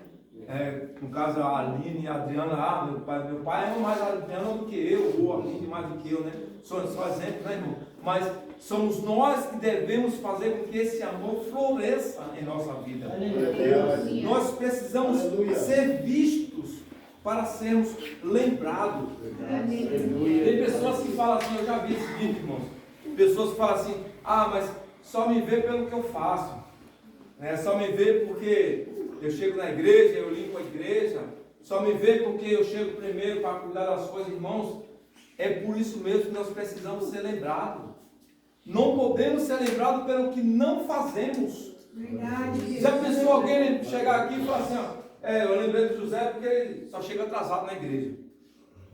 No caso a Aline e a Adriana, meu pai ama mais a Adriana do que eu, ou a Aline mais do que eu, né? Só exemplo, né, irmão? Mas somos nós que devemos fazer com que esse amor floresça em nossa vida. Nós precisamos ser vistos para sermos lembrados. Tem pessoas que falam assim, eu já vi esse vídeo, irmãos. Pessoas que falam assim, mas só me vê pelo que eu faço. Né? Só me vê porque eu chego na igreja, eu limpo a igreja. Só me vê porque eu chego primeiro para cuidar das coisas, irmãos. É por isso mesmo que nós precisamos ser lembrados. Não podemos ser lembrados pelo que não fazemos. Verdade. Já pensou alguém chegar aqui e falar assim, ó, eu lembrei do José porque ele só chega atrasado na igreja.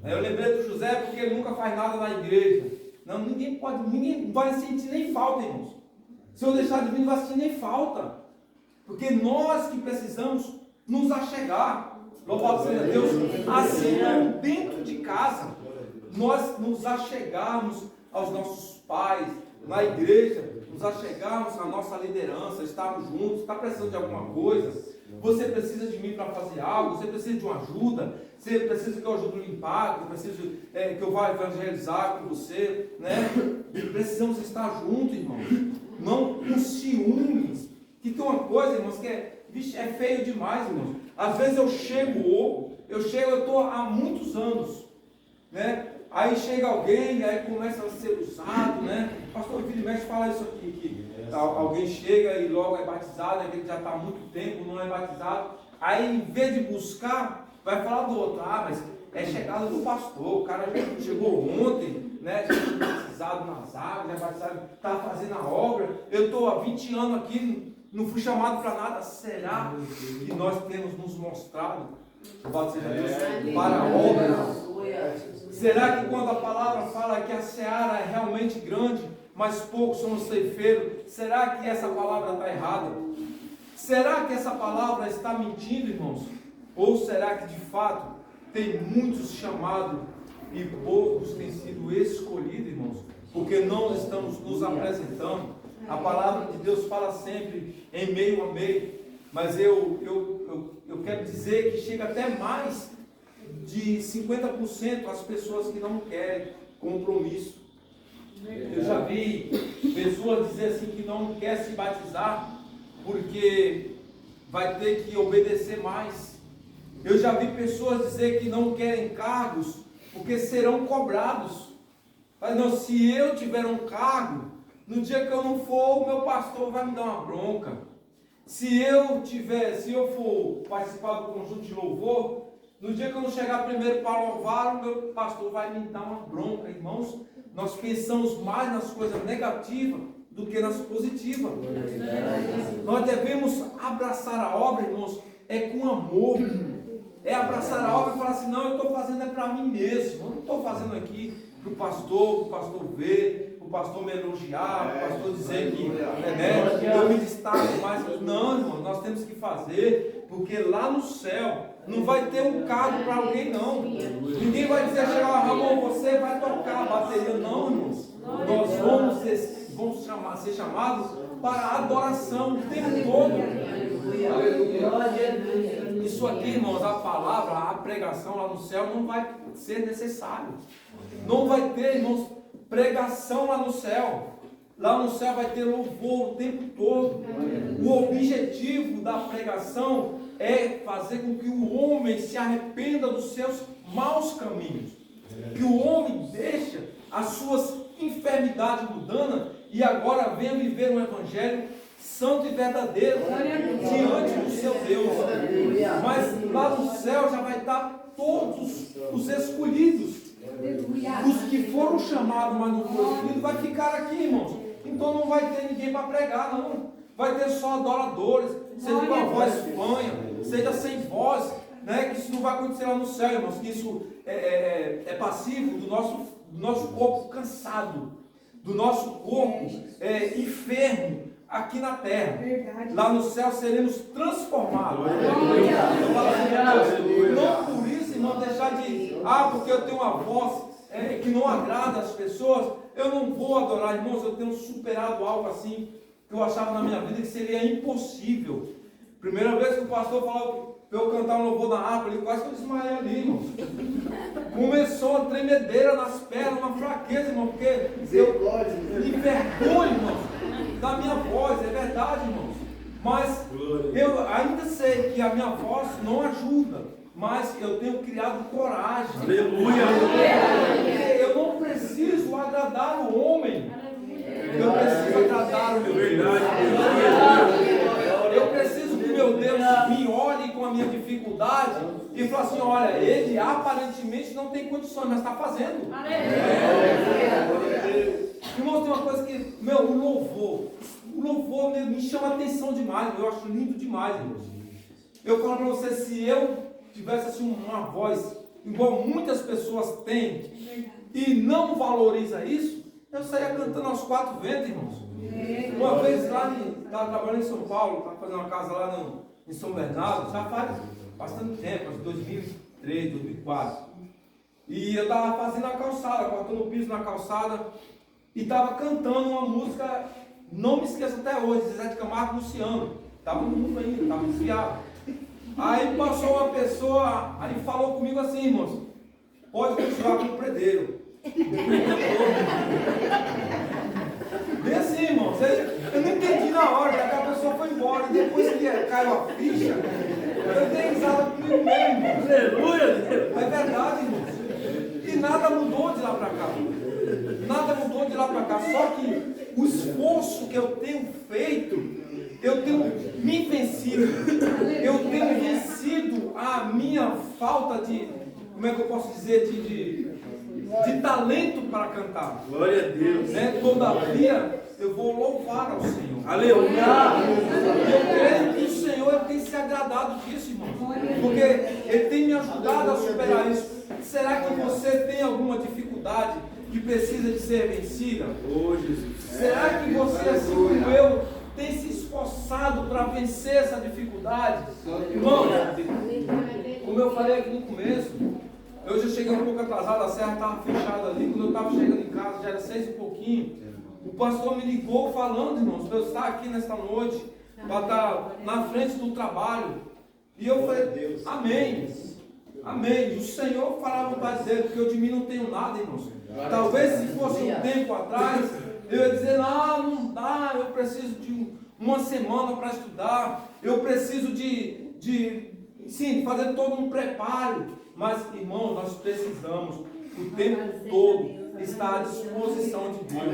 Eu lembrei do José porque ele nunca faz nada na igreja. Não, ninguém vai sentir nem falta, irmãos. Se eu deixar de vir, não vai sentir nem falta. Porque nós que precisamos nos achegar. Louvado seja Deus. Assim como dentro de casa, nós nos achegarmos aos nossos pais, na igreja, nos achegarmos à nossa liderança, estarmos juntos. Está precisando de alguma coisa? Você precisa de mim para fazer algo? Você precisa de uma ajuda? Você precisa que eu ajude a limpar? Você precisa que eu vá evangelizar com você? Né? Precisamos estar juntos, irmãos. Não com ciúmes. Que tem uma coisa, irmãos, que é feio demais, irmãos. Às vezes eu estou há muitos anos, né? Aí chega alguém, aí começa a ser usado, né? Pastor Vini Mestre fala isso aqui, que alguém chega e logo é batizado, alguém que já está há muito tempo, não é batizado. Aí em vez de buscar, vai falar do outro, mas é chegada do pastor, o cara já chegou ontem, né? Já foi batizado nas águas, já batizado, está fazendo a obra. Eu estou há 20 anos aqui, não fui chamado para nada. Será que nós temos nos mostrado, louvado seja Deus, para a obra? Será que quando a palavra fala que a seara é realmente grande, mas poucos são os ceifeiros, será que essa palavra está errada? Será que essa palavra está mentindo, irmãos? Ou será que de fato tem muitos chamados e poucos têm sido escolhidos, irmãos? Porque não estamos nos apresentando. A palavra de Deus fala sempre em meio a meio, mas eu quero dizer que chega até mais de 50% as pessoas que não querem compromisso. Eu já vi pessoas dizer assim que não quer se batizar porque vai ter que obedecer mais. Eu já vi pessoas dizer que não querem cargos porque serão cobrados. Mas não, se eu tiver um cargo, no dia que eu não for, o meu pastor vai me dar uma bronca. Se eu for participar do conjunto de louvor, no dia que eu não chegar primeiro para louvar, o meu pastor vai me dar uma bronca. Irmãos, nós pensamos mais nas coisas negativas do que nas positivas. Nós devemos abraçar a obra, irmãos, com amor. É abraçar a obra e falar assim, não, eu estou fazendo para mim mesmo. Eu não estou fazendo aqui para o pastor ver, para o pastor me elogiar, para o pastor dizer que eu me destaco mais. Não, irmão, nós temos que fazer, porque lá no céu não vai ter um cargo para alguém, não. Ninguém vai dizer, Ramon, você vai tocar a bateria. Não, irmãos. Nós vamos ser chamados para a adoração o tempo todo. Isso aqui, irmãos, a palavra, a pregação lá no céu não vai ser necessário. Não vai ter, irmãos, pregação lá no céu. Lá no céu vai ter louvor o tempo todo. O objetivo da pregação é fazer com que o homem se arrependa dos seus maus caminhos. Que o homem deixe as suas enfermidades mundanas e agora venha viver um evangelho santo e verdadeiro diante do seu Deus. Mas lá no céu já vai estar todos os escolhidos. Os que foram chamados, mas não foram escolhidos, vai ficar aqui, irmãos. Então não vai ter ninguém para pregar, não. Vai ter só adoradores, seja com a voz fanha, seja sem voz, né? Que isso não vai acontecer lá no céu, irmãos. Que isso é passivo do nosso corpo cansado, do nosso corpo enfermo aqui na terra. Lá no céu seremos transformados. Não por isso, irmão, deixar de porque eu tenho uma voz que não agrada as pessoas, eu não vou adorar. Irmãos, eu tenho superado algo assim que eu achava na minha vida que seria impossível. Primeira vez que o pastor falou para eu cantar um louvor na harpa, ele quase que eu desmaiei ali, irmão. Começou uma tremedeira nas pernas, uma fraqueza, irmão, porque eu me vergonho, irmão, da minha voz. É verdade, irmãos. Mas eu ainda sei que a minha voz não ajuda, mas eu tenho criado coragem. Aleluia! Eu não preciso agradar o homem, eu preciso agradar o meu Deus. Eu minha dificuldade e falar assim, olha, ele aparentemente não tem condições, mas está fazendo. Irmãos, tem uma coisa que, o louvor me chama a atenção demais, eu acho lindo demais, irmãos. Eu falo para você, se eu tivesse assim uma voz, igual muitas pessoas têm, e não valoriza isso, eu saía cantando aos quatro ventos, irmãos. Uma vez lá, estava trabalhando em São Paulo, estava fazendo uma casa lá em São Bernardo, já faz bastante tempo, acho que 2003, 2004. E eu estava fazendo a calçada, cortando o piso na calçada, e estava cantando uma música, não me esqueço até hoje, Zé de Camargo e Luciano. Estava no mundo ainda, estava desviado. Aí passou uma pessoa, aí falou comigo assim, irmãos, pode continuar com o predeiro. Bem assim, irmãos, eu não entendi na hora, que a pessoa foi embora, e depois que caiu a ficha, eu dei risada comigo mesmo, irmãos. Aleluia! É verdade, irmãos. E nada mudou de lá para cá. Nada mudou de lá para cá, só que o esforço que eu tenho feito, eu tenho me vencido, eu tenho vencido a minha falta de, como é que eu posso dizer, de talento para cantar. Glória a Deus. Todavia, eu vou louvar ao Senhor. Aleluia. Eu creio que o Senhor tem se agradado disso, irmão, porque Ele tem me ajudado a superar isso. Será que você tem alguma dificuldade que precisa de ser vencida? Oh, Jesus. Será que você, assim como eu, tem se esforçado para vencer essa dificuldade? Irmão, como eu falei aqui no começo, eu já cheguei um pouco atrasado, a serra estava fechada ali, quando eu estava chegando em casa, já era 6 e pouquinho, o pastor me ligou falando, irmãos, para eu estar aqui nesta noite, para estar na frente do trabalho, e eu falei, amém, amém, o Senhor falava para dizer, porque eu de mim não tenho nada, irmãos, talvez se fosse um tempo atrás, eu ia dizer, não dá, eu preciso de uma semana para estudar, eu preciso sim, fazer todo um preparo. Mas, irmão, nós precisamos o tempo todo estar à disposição de Deus.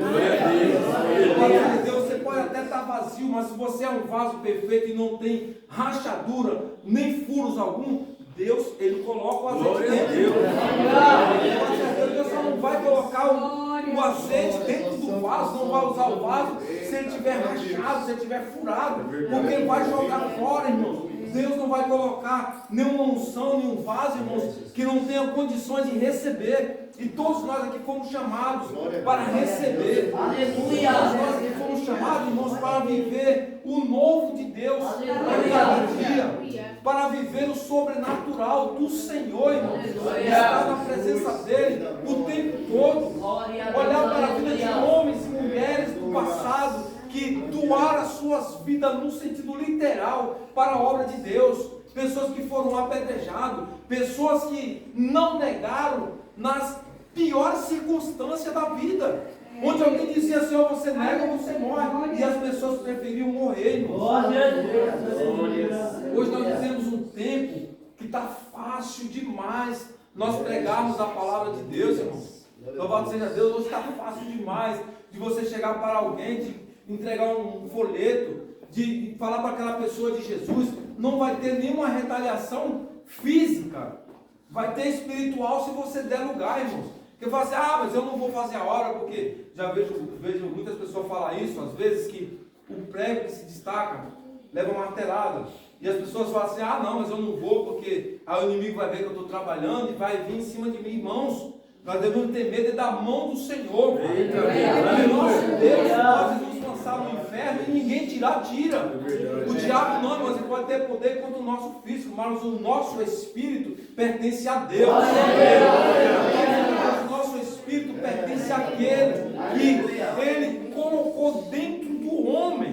Glória a Deus. Você pode até estar vazio, mas se você é um vaso perfeito e não tem rachadura, nem furos algum, Deus, Ele coloca o azeite dentro. Deus só não vai colocar o azeite dentro do vaso, não vai usar o vaso se ele estiver rachado, se ele estiver furado, porque Ele vai jogar fora, irmãos. Deus não vai colocar nenhuma unção, nenhum vaso, irmãos, que não tenha condições de receber. E todos nós aqui fomos chamados para receber. Aleluia! Todos nós aqui fomos chamados, irmãos, para viver o novo de Deus a cada dia. Para viver o sobrenatural do Senhor, irmãos. Estar na presença dEle o tempo todo. Olhar para a vida de homens e mulheres do passado que doaram as suas vidas no sentido literal para a obra de Deus, pessoas que foram apedrejadas, pessoas que não negaram nas piores circunstâncias da vida, onde alguém dizia assim, ó, você nega ou você morre, e as pessoas preferiam morrer, irmãos. Hoje nós vivemos um tempo que está fácil demais nós pregarmos a palavra de Deus, irmãos. Louvado seja Deus, hoje está fácil demais de você chegar para alguém, de entregar um folheto, de falar para aquela pessoa de Jesus, não vai ter nenhuma retaliação física, vai ter espiritual se você der lugar, irmãos. Porque eu falo assim, mas eu não vou fazer a hora, porque já vejo muitas pessoas falar isso, às vezes que o prego que se destaca leva uma martelada, e as pessoas falam assim, não, mas eu não vou, porque aí o inimigo vai ver que eu estou trabalhando e vai vir em cima de mim, irmãos. Nós devemos ter medo da mão do Senhor. O nosso Deus pode nos lançar no inferno e ninguém tira. O diabo não, mas ele pode ter poder contra o nosso físico, mas o nosso espírito pertence a Deus. O nosso espírito pertence àquele que Ele colocou dentro do homem.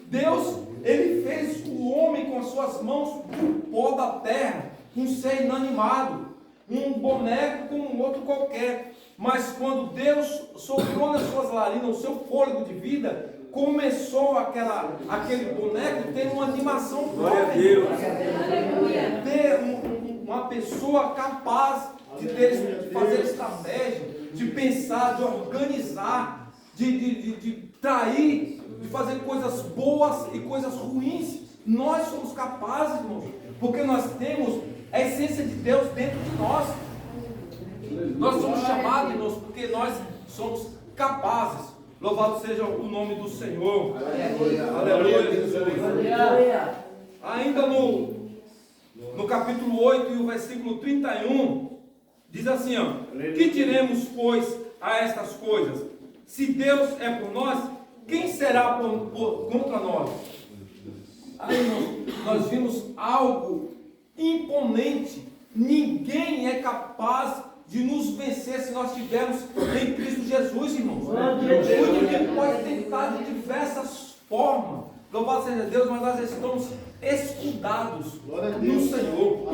Deus, Ele fez o homem com as suas mãos do pó da terra, um ser inanimado. Um boneco como um outro qualquer, mas quando Deus soprou nas suas narinas o seu fôlego de vida, começou aquele boneco ter uma animação própria, ter uma pessoa capaz de fazer estratégia, de pensar, de organizar, de trair, de fazer coisas boas e coisas ruins. Nós somos capazes, irmãos, porque nós temos a essência de Deus dentro de nós. Nós somos chamados, irmãos, porque nós somos capazes. Louvado seja o nome do Senhor. Aleluia, Jesus. Ainda no capítulo 8 e o versículo 31, diz assim, ó: que diremos, pois, a estas coisas? Se Deus é por nós, quem será contra nós? Aí, nós vimos algo imponente. Ninguém é capaz de nos vencer se nós estivermos em Cristo Jesus, irmãos. O inimigo pode tentar de diversas formas. Louvado seja Deus, mas nós estamos escudados no Senhor.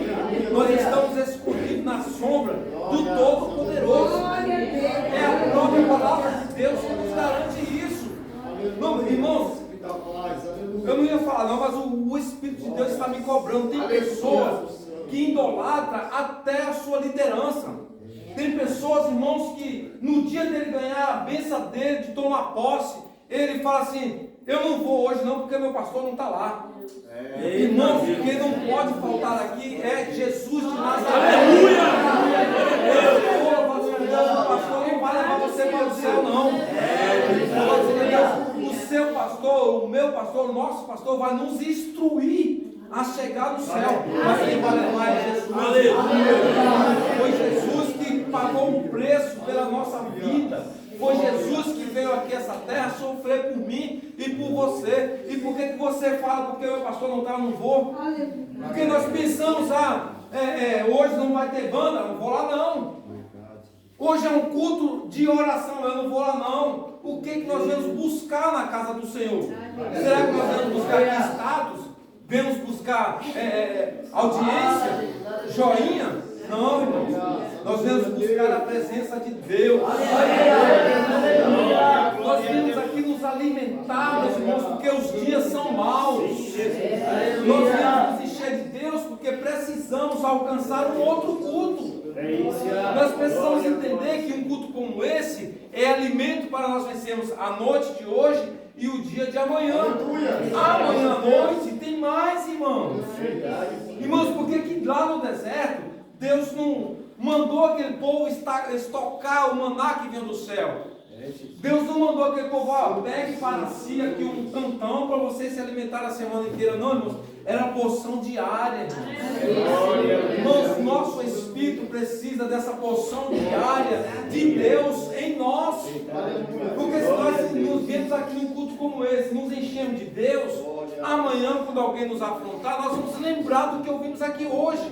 Nós estamos escondidos na sombra do Todo-Poderoso. É a própria palavra de Deus que nos garante isso. Não, irmãos, eu não ia falar não, mas o Espírito de Deus está me cobrando. Tem pessoas que idolatram até a sua liderança. Tem pessoas, irmãos, que no dia dele ganhar a bênção dele, de tomar posse, ele fala assim: eu não vou hoje não, porque meu pastor não está lá. Irmãos, quem não pode faltar aqui é Jesus de Nazaré. Aleluia! O pastor não vai levar você para o céu, não. O seu pastor, o meu pastor, o nosso pastor vai nos instruir a chegar no céu. Mas quem vai levar é Jesus. Foi Jesus que pagou um preço pela nossa vida. Foi Jesus que veio aqui a essa terra sofrer por mim e por você. E por que você fala, porque o meu pastor não está, eu não vou? Porque nós pensamos, hoje não vai ter banda, não vou lá não. Hoje é um culto de oração, eu não vou lá não. O que nós vamos buscar na casa do Senhor? Será que nós vamos buscar status? Vamos buscar audiência? Joinha? Não, irmãos. Nós vamos buscar a presença de Deus. Nós vamos aqui nos alimentar, meus irmãos, porque os dias são maus. Nós vamos nos encher de Deus porque precisamos alcançar um outro culto. Nós precisamos entender que um culto como esse é alimento para nós vencermos a noite de hoje e o dia de amanhã. Amanhã à noite tem mais, irmãos. Irmãos, porque que lá no deserto Deus não mandou aquele povo estocar o maná que vinha do céu. Deus não mandou aquele povo: pegue para si aqui um cantão para você se alimentar a semana inteira. Não, irmãos, era a porção diária. Irmãos, nosso espírito precisa dessa porção diária de Deus em nós. Porque se nós nos vemos aqui num culto como esse, nos enchemos de Deus, amanhã, quando alguém nos afrontar, nós vamos lembrar do que ouvimos aqui hoje.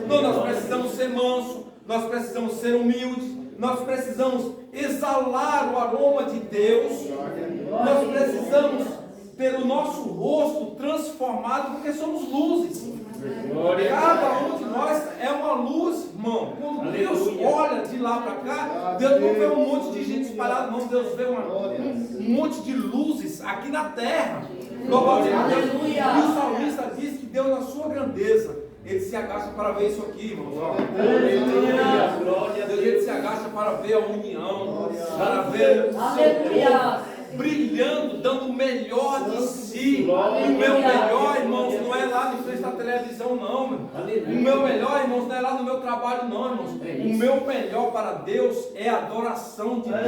Então, nós precisamos ser mansos, nós precisamos ser humildes, nós precisamos exalar o aroma de Deus, nós precisamos ter o nosso rosto transformado, porque somos luzes. Cada um de nós é uma luz, irmão. Quando Deus olha de lá para cá, Deus não vê um monte de gente espalhada, não. Deus vê um monte de luzes aqui na terra. Louvado seja Deus. E o salmista diz que Deus, na sua grandeza, ele se agacha para ver isso aqui, irmãos. Ele se agacha para ver a união, para ver o seu povo brilhando, dando o melhor de si. O meu melhor, irmãos, não é lá de frente da televisão, não. O meu melhor, irmãos, não é lá no meu trabalho, não, irmãos. O meu melhor para Deus é a adoração de Deus.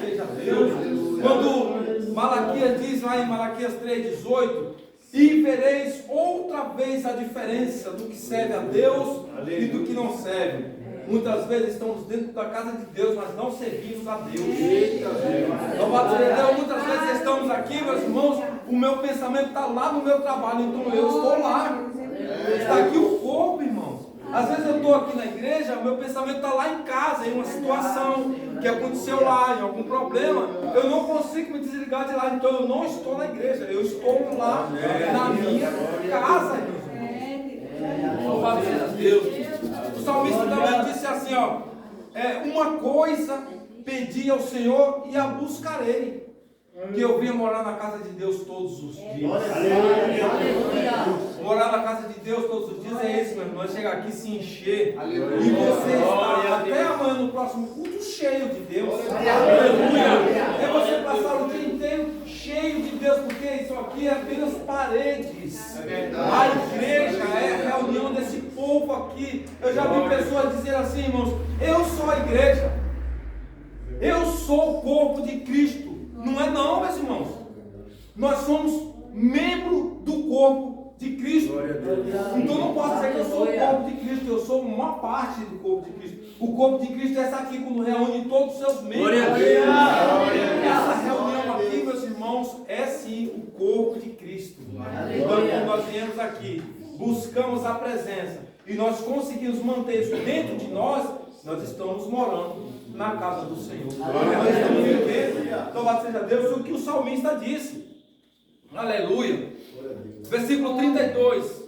Seja Deus. Quando Malaquias diz lá em Malaquias 3,18: e vereis outra vez a diferença do que serve a Deus e do que não serve. Muitas vezes estamos dentro da casa de Deus, mas não servimos a Deus. Louvado seja Deus. Muitas vezes estamos aqui, meus irmãos, o meu pensamento está lá no meu trabalho, então eu estou lá. Está aqui o corpo, irmãos. Às vezes eu estou aqui na igreja, o meu pensamento está lá em casa, em uma situação que aconteceu lá, em algum problema. Eu não consigo me desligar de lá, então eu não estou na igreja, eu estou lá na minha casa, irmãos. Louvado seja Deus. O salmista também disse assim, uma coisa pedi ao Senhor e a buscarei, que eu venha morar na casa de Deus todos os dias. Morar na casa de Deus todos os dias é isso, meu irmão. Chegar aqui, se encher, e você estar até amanhã no próximo culto cheio de Deus. É você passar o dia inteiro cheio cheio de Deus, porque isso aqui é apenas paredes. É verdade. A igreja é a reunião desse povo aqui. Eu já vi pessoas dizer assim, irmãos, eu sou a igreja, eu sou o corpo de Cristo. Não é não, meus irmãos. Nós somos membro do corpo de Cristo. Então não posso dizer que eu sou o corpo de Cristo, eu sou uma parte do corpo de Cristo. O corpo de Cristo é essa aqui, quando reúne todos os seus membros. Essa reunião aqui, meus irmãos, é sim o corpo de Cristo. Então quando nós viemos aqui, buscamos a presença e nós conseguimos manter isso dentro de nós, nós estamos morando na casa do Senhor. Nós estamos vivendo, louvado seja Deus, o que o salmista disse. Aleluia. Versículo 32.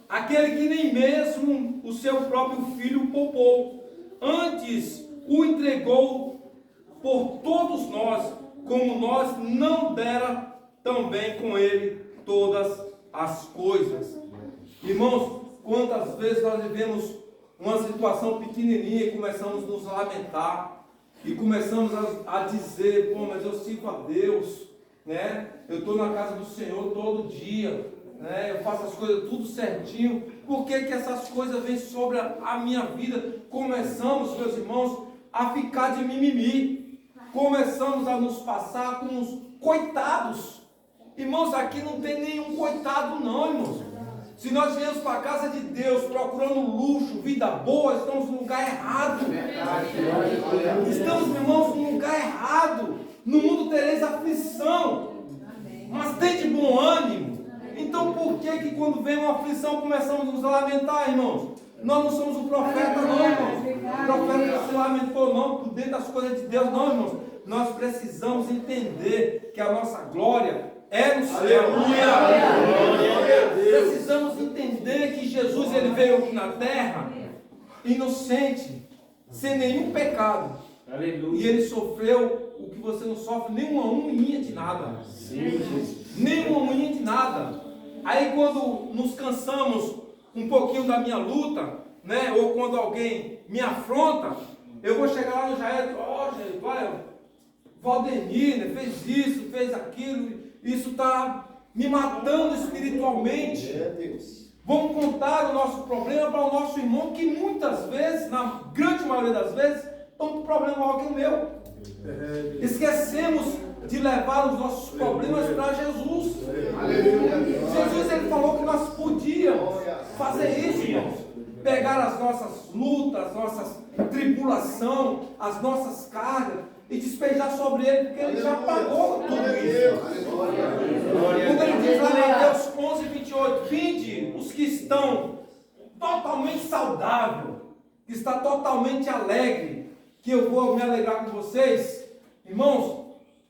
Aquele que nem mesmo o seu próprio filho poupou, antes o entregou por todos nós, como nós não dera também com ele todas as coisas. Irmãos, quantas vezes nós vivemos uma situação pequenininha e começamos a nos lamentar, e começamos a dizer, pô, mas eu sirvo a Deus, né? Eu estou na casa do Senhor todo dia, né? Eu faço as coisas tudo certinho. Por que que essas coisas vêm sobre a minha vida? Começamos, meus irmãos, a ficar de mimimi. Começamos a nos passar como uns coitados. Irmãos, aqui não tem nenhum coitado não, irmãos. Se nós viemos para a casa de Deus procurando luxo, vida boa, estamos no lugar errado. Estamos, irmãos, no lugar errado. No mundo tereis aflição, mas tem de bom ânimo. Então por que quando vem uma aflição começamos a nos lamentar, irmãos? Nós não somos o profeta não, irmãos. O profeta não se lamentou não, por dentro das coisas de Deus não, irmãos. Nós precisamos entender que a nossa glória é no céu. Precisamos entender que Jesus ele veio aqui na terra inocente, sem nenhum pecado. Aleluia. E ele sofreu o que você não sofre, nem uma unha de nada. Nem uma unha de nada. Aí quando nos cansamos um pouquinho da minha luta, né? Ou quando alguém me afronta, eu vou chegar lá no Jair, gente, olha, Valdemir, né, fez isso, fez aquilo, isso está me matando espiritualmente. Vamos contar o nosso problema para o nosso irmão, que muitas vezes, na grande maioria das vezes, estão com problema maior que o meu. Esquecemos de levar os nossos problemas para Jesus. Jesus ele falou que nós podíamos fazer isso, irmãos. Pegar as nossas lutas, as nossas tribulações, as nossas cargas e despejar sobre ele, porque ele já pagou tudo isso. Quando ele diz lá em Mateus 11, 28, vinde os que estão totalmente saudáveis, que está totalmente alegre, que eu vou me alegrar com vocês. Irmãos,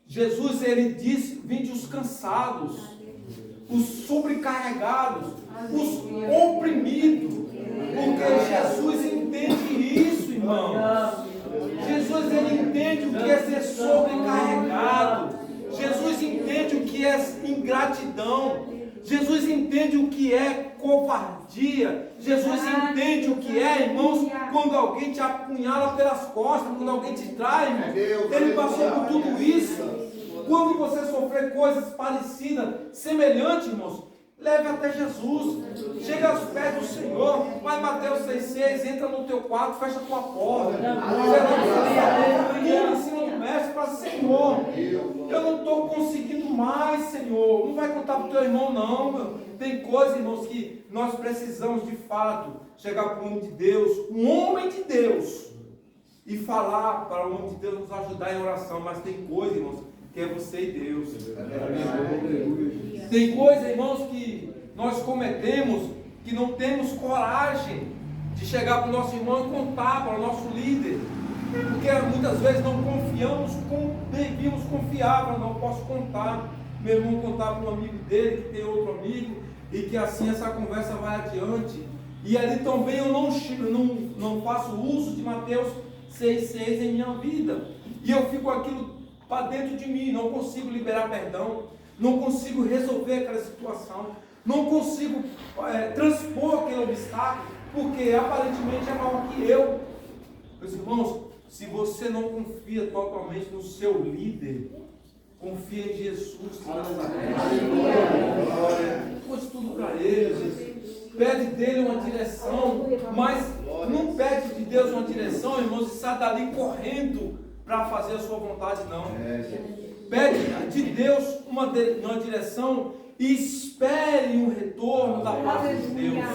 Jesus ele diz, vinde os cansados, os sobrecarregados, os oprimidos, porque Jesus entende isso, irmão. Jesus ele entende o que é ser sobrecarregado. Jesus entende o que é ingratidão. Jesus entende o que é covardia. Jesus entende o que é, irmãos, quando alguém te apunhala pelas costas, quando alguém te trai, irmão. Ele passou por tudo isso. Quando você sofrer coisas parecidas, semelhantes, irmãos, leve até Jesus. Chega aos pés do Senhor. Vai Mateus 6,6, entra no teu quarto, fecha a tua porta. Fica em cima do mestre para Senhor. Eu não estou conseguindo mais, Senhor. Não vai contar para o teu irmão, não, meu. Tem coisas, irmãos, que nós precisamos de fato chegar para o homem de Deus, um homem de Deus, e falar para o homem de Deus nos ajudar em oração. Mas tem coisa, irmãos, que é você e Deus. Tem coisa, irmãos, que nós cometemos que não temos coragem de chegar para o nosso irmão e contar para o nosso líder, porque muitas vezes não confiamos como devíamos confiar. Não posso contar, meu irmão contar para um amigo dele, que tem outro amigo, e que assim essa conversa vai adiante. E ali também eu não faço uso de Mateus 6,6 em minha vida, e eu fico aquilo para dentro de mim, não consigo liberar perdão, não consigo resolver aquela situação, não consigo transpor aquele obstáculo, porque aparentemente é maior que eu. Meus irmãos, se você não confia totalmente no seu líder, Confia em Jesus de Nazaré. Pôs tudo para Ele. Pede dele uma direção, mas não pede de Deus uma direção, irmãos, e sai dali correndo para fazer a sua vontade, não. Pede de Deus uma direção e espere um retorno da parte de Deus.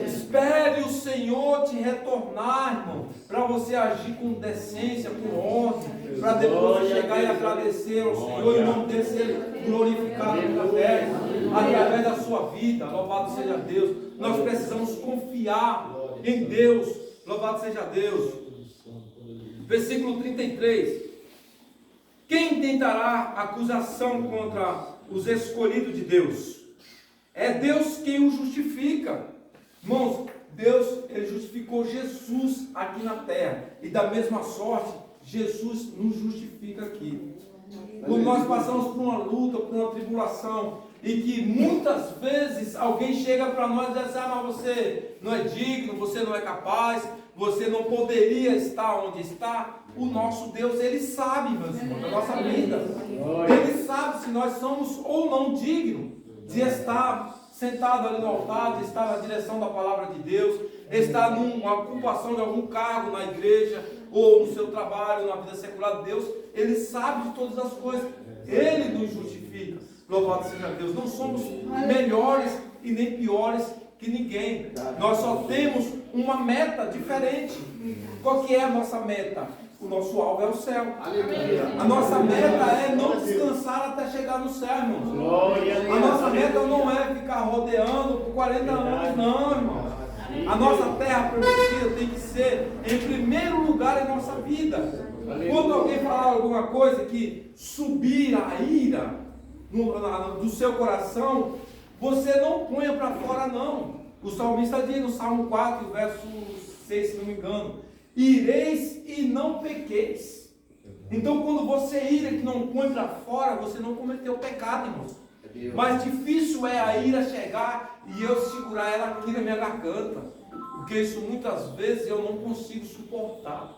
Espere o Senhor te retornar, irmão, para você agir com decência, com ordem, para depois chegar e agradecer ao Senhor e o nome dele ser glorificado na terra, através da sua vida. Louvado seja Deus. Nós precisamos confiar em Deus. Louvado seja Deus. Versículo 33. Quem tentará acusação contra os escolhidos de Deus? É Deus quem o justifica. Irmãos, Deus, Ele justificou Jesus aqui na terra. E da mesma sorte, Jesus nos justifica aqui. Quando nós passamos por uma luta, por uma tribulação, e que muitas vezes alguém chega para nós e diz assim: mas você não é digno, você não é capaz, você não poderia estar onde está. O nosso Deus, Ele sabe, meus irmãos, da nossa vida. Ele sabe se nós somos ou não dignos de estar sentado ali no altar, de estar na direção da palavra de Deus, estar numa ocupação de algum cargo na igreja, ou no seu trabalho, na vida secular de Deus. Ele sabe de todas as coisas. Ele nos justifica. Louvado seja Deus. Não somos melhores e nem piores que ninguém. Nós só temos uma meta diferente. Qual que é a nossa meta? O nosso alvo é o céu. A nossa meta é não descansar até chegar no céu, irmãos. A nossa meta não é ficar rodeando por 40 anos, não, irmão. A nossa terra prometida tem que ser em primeiro lugar em nossa vida. Quando alguém falar alguma coisa que subir a ira do seu coração, você não ponha para fora, não. O salmista diz no Salmo 4, verso 6, se não me engano: ireis e não pequeis. Então, quando você ira que não põe para fora, você não cometeu pecado, irmãos. Mas difícil é a ira chegar e eu segurar ela aqui na minha garganta, porque isso muitas vezes eu não consigo suportar.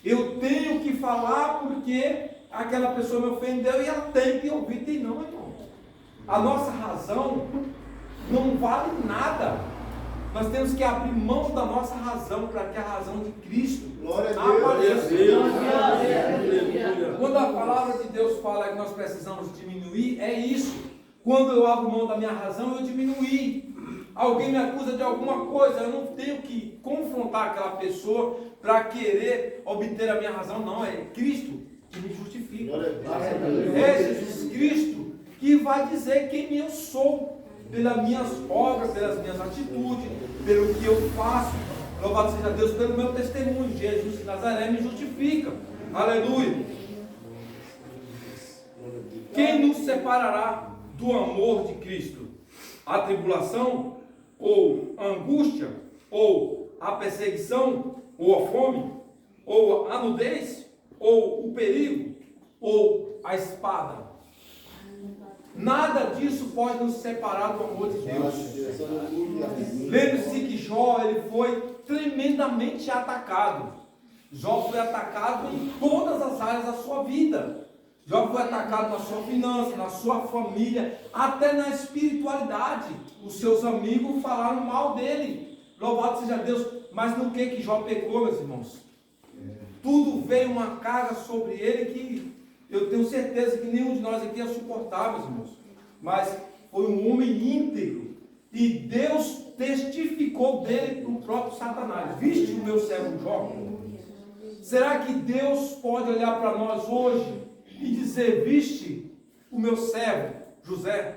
Eu tenho que falar porque aquela pessoa me ofendeu e ela tem que ouvir. Tem não, irmão. A nossa razão não vale nada. Nós temos que abrir mão da nossa razão para que a razão de Cristo apareça. Quando a palavra de Deus fala que nós precisamos diminuir, é isso. Quando eu abro mão da minha razão, eu diminuí. Alguém me acusa de alguma coisa, eu não tenho que confrontar aquela pessoa para querer obter a minha razão, não. É Cristo que me justifica. É Jesus Cristo que vai dizer quem eu sou, pelas minhas obras, pelas minhas atitudes, pelo que eu faço. Louvado seja Deus pelo meu testemunho. Jesus de Nazaré me justifica. Aleluia. Quem nos separará do amor de Cristo? A tribulação, ou a angústia, ou a perseguição, ou a fome, ou a nudez, ou o perigo, ou a espada. Nada disso pode nos separar do amor de Deus. Lembre-se que Jó, ele foi tremendamente atacado. Jó foi atacado em todas as áreas da sua vida. Jó foi atacado na sua finança, na sua família, até na espiritualidade. Os seus amigos falaram mal dele. Louvado seja Deus. Mas no que Jó pecou, meus irmãos? Tudo veio uma carga sobre ele que eu tenho certeza que nenhum de nós aqui é suportar, meus irmãos. Mas foi um homem íntegro. E Deus testificou dele para o próprio Satanás. Viste o meu servo Jó? Será que Deus pode olhar para nós hoje e dizer: viste o meu servo José?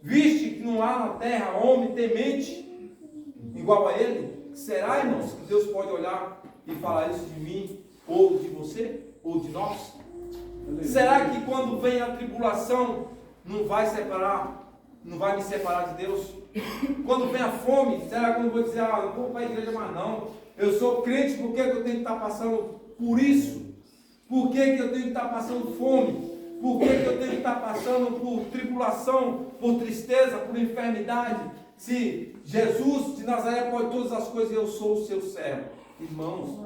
Viste que não há na terra homem temente igual a ele? Será, irmãos, que Deus pode olhar e falar isso de mim, ou de você, ou de nós? Será que quando vem a tribulação não vai me separar de Deus? Quando vem a fome, será que eu não vou dizer: não vou para a igreja mais não, eu sou crente, por que eu tenho que estar passando por isso? Por que eu tenho que estar passando fome? Por que eu tenho que estar passando por tribulação, por tristeza, por enfermidade? Se Jesus de Nazaré pode todas as coisas, eu sou o seu servo. Irmãos,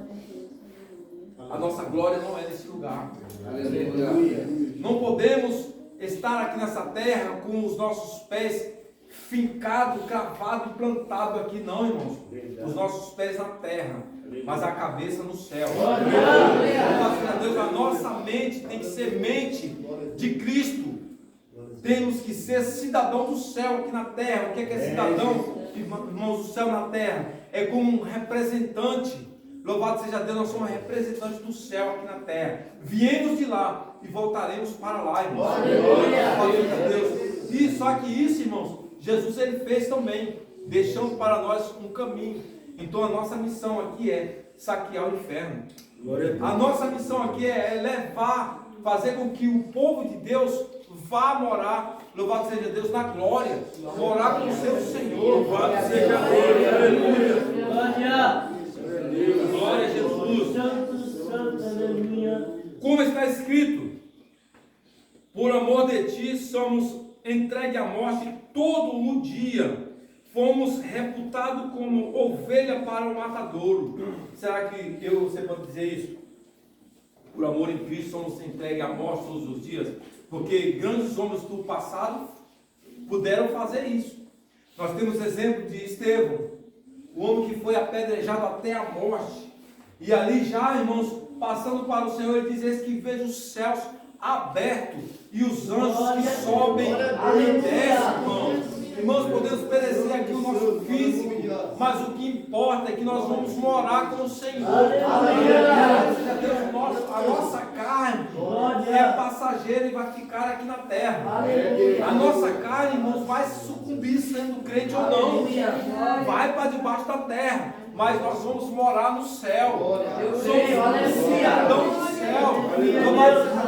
A nossa glória não é nesse lugar. Aleluia. Não podemos estar aqui nessa terra com os nossos pés fincados, cravados e plantados aqui, não, irmãos. Os nossos pés na terra, mas a cabeça no céu. Graças a Deus, a nossa mente tem que ser mente de Cristo. Temos que ser cidadão do céu aqui na terra. O que é cidadão, irmãos, do céu na terra? É como um representante. Louvado seja Deus, nós somos representantes do céu aqui na terra. Viemos de lá e voltaremos para lá, irmãos. Louvado seja Deus. E só que isso, irmãos, Jesus ele fez também, deixando para nós um caminho. Então a nossa missão aqui é saquear o inferno. A nossa missão aqui é levar, fazer com que o povo de Deus vá morar, louvado seja Deus, na glória, morar com o seu Senhor. Louvado seja Deus, aleluia. Glória a Jesus. Como está escrito, por amor de ti somos entregues à morte todo o dia, fomos reputados como ovelha para o matadouro. Será que você pode dizer isso? Por amor em Cristo somos entregues à morte todos os dias, porque grandes homens do passado puderam fazer isso. Nós temos exemplo de Estevão, o homem que foi apedrejado até a morte, e ali já, irmãos, passando para o Senhor, ele diz: eis que vejo os céus abertos e os anjos que sobem e descem, irmãos. Irmãos, podemos perecer aqui o nosso físico, mas o que importa é que nós vamos morar com o Senhor. A nossa carne é passageira e vai ficar aqui na terra. A nossa carne, irmãos, vai sucumbir sendo crente ou não. Vai para debaixo da terra, mas nós vamos morar no céu. Somos cidadãos do céu.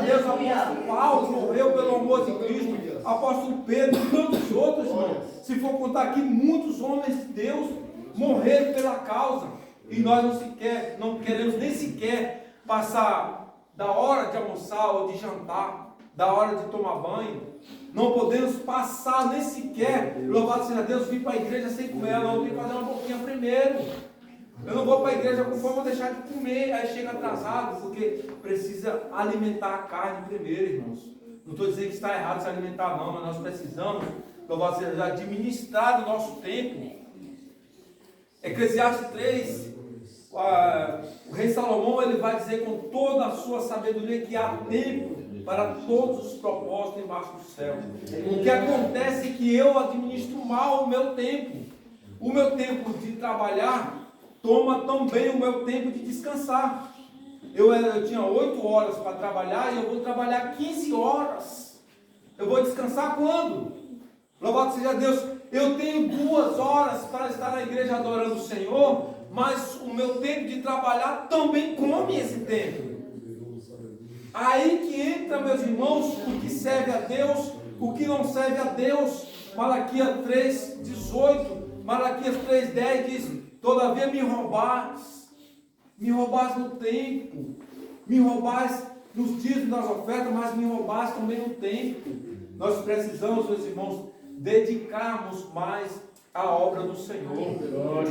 Deus, o apóstolo Paulo morreu pelo amor de Cristo. Apóstolo Pedro e tantos outros, irmãos. Se for contar aqui, muitos homens de Deus morreram pela causa. E nós não queremos nem sequer passar da hora de almoçar ou de jantar, da hora de tomar banho. Não podemos passar nem sequer, louvado seja Deus, vir para a igreja sem comer. Não, eu tenho que fazer uma boquinha primeiro. Eu não vou para a igreja com fome, vou deixar de comer, aí chega atrasado, porque precisa alimentar a carne primeiro, irmãos. Não estou dizendo que está errado se alimentar não, mas nós precisamos, louvado seja, administrar o nosso tempo. Eclesiastes 3, o rei Salomão ele vai dizer com toda a sua sabedoria que há tempo para todos os propósitos embaixo do céu. O que acontece é que eu administro mal o meu tempo. O meu tempo de trabalhar toma também o meu tempo de descansar. Eu tinha 8 horas para trabalhar e eu vou trabalhar 15 horas. Eu vou descansar quando? Louvado seja Deus. Eu tenho 2 horas para estar na igreja adorando o Senhor, mas o meu tempo de trabalhar também come esse tempo. Aí que entra, meus irmãos, o que serve a Deus, o que não serve a Deus. Malaquias 3:18, Malaquias 3:10 diz: todavia me roubais no tempo, me roubais nos dízimos das ofertas, mas me roubais também no tempo. Nós precisamos, meus irmãos, dedicarmos mais à obra do Senhor.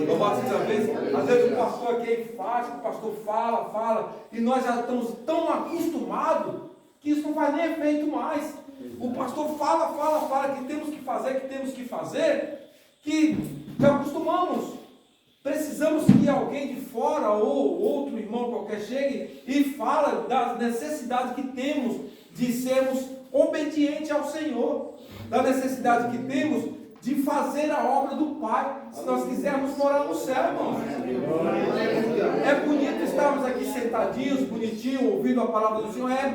Louvado seja Deus. Às vezes o pastor aqui é enfático, o pastor fala, e nós já estamos tão acostumados que isso não faz nem efeito mais. O pastor fala que temos que fazer, que já acostumamos. Precisamos que alguém de fora ou outro irmão qualquer chegue e fala das necessidades que temos de sermos obedientes ao Senhor, da necessidade que temos de fazer a obra do Pai, se nós quisermos morar no céu, irmãos. É bonito estarmos aqui sentadinhos, bonitinho, ouvindo a palavra do Senhor. É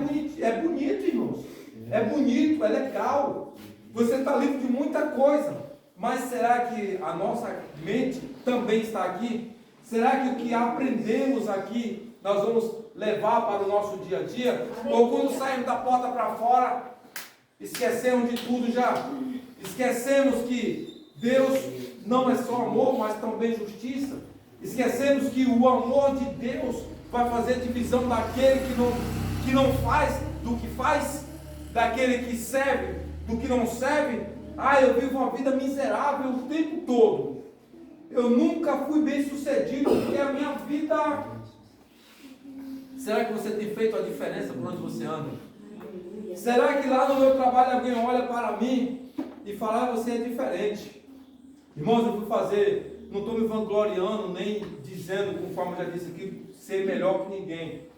bonito, irmãos. É bonito, é legal. Você está livre de muita coisa. Mas será que a nossa mente também está aqui? Será que o que aprendemos aqui nós vamos levar para o nosso dia a dia? Ou quando saímos da porta para fora, esquecemos de tudo já? Esquecemos que Deus não é só amor, mas também justiça? Esquecemos que o amor de Deus vai fazer divisão daquele que não faz, do que faz, daquele que serve, do que não serve? Eu vivo uma vida miserável o tempo todo. Eu nunca fui bem sucedido porque a minha vida Será que você tem feito a diferença por onde você anda? Será que lá no meu trabalho alguém olha para mim e fala, você é diferente? Irmãos, eu fui fazer, não estou me vangloriando, nem dizendo, conforme eu já disse aqui, ser melhor que ninguém.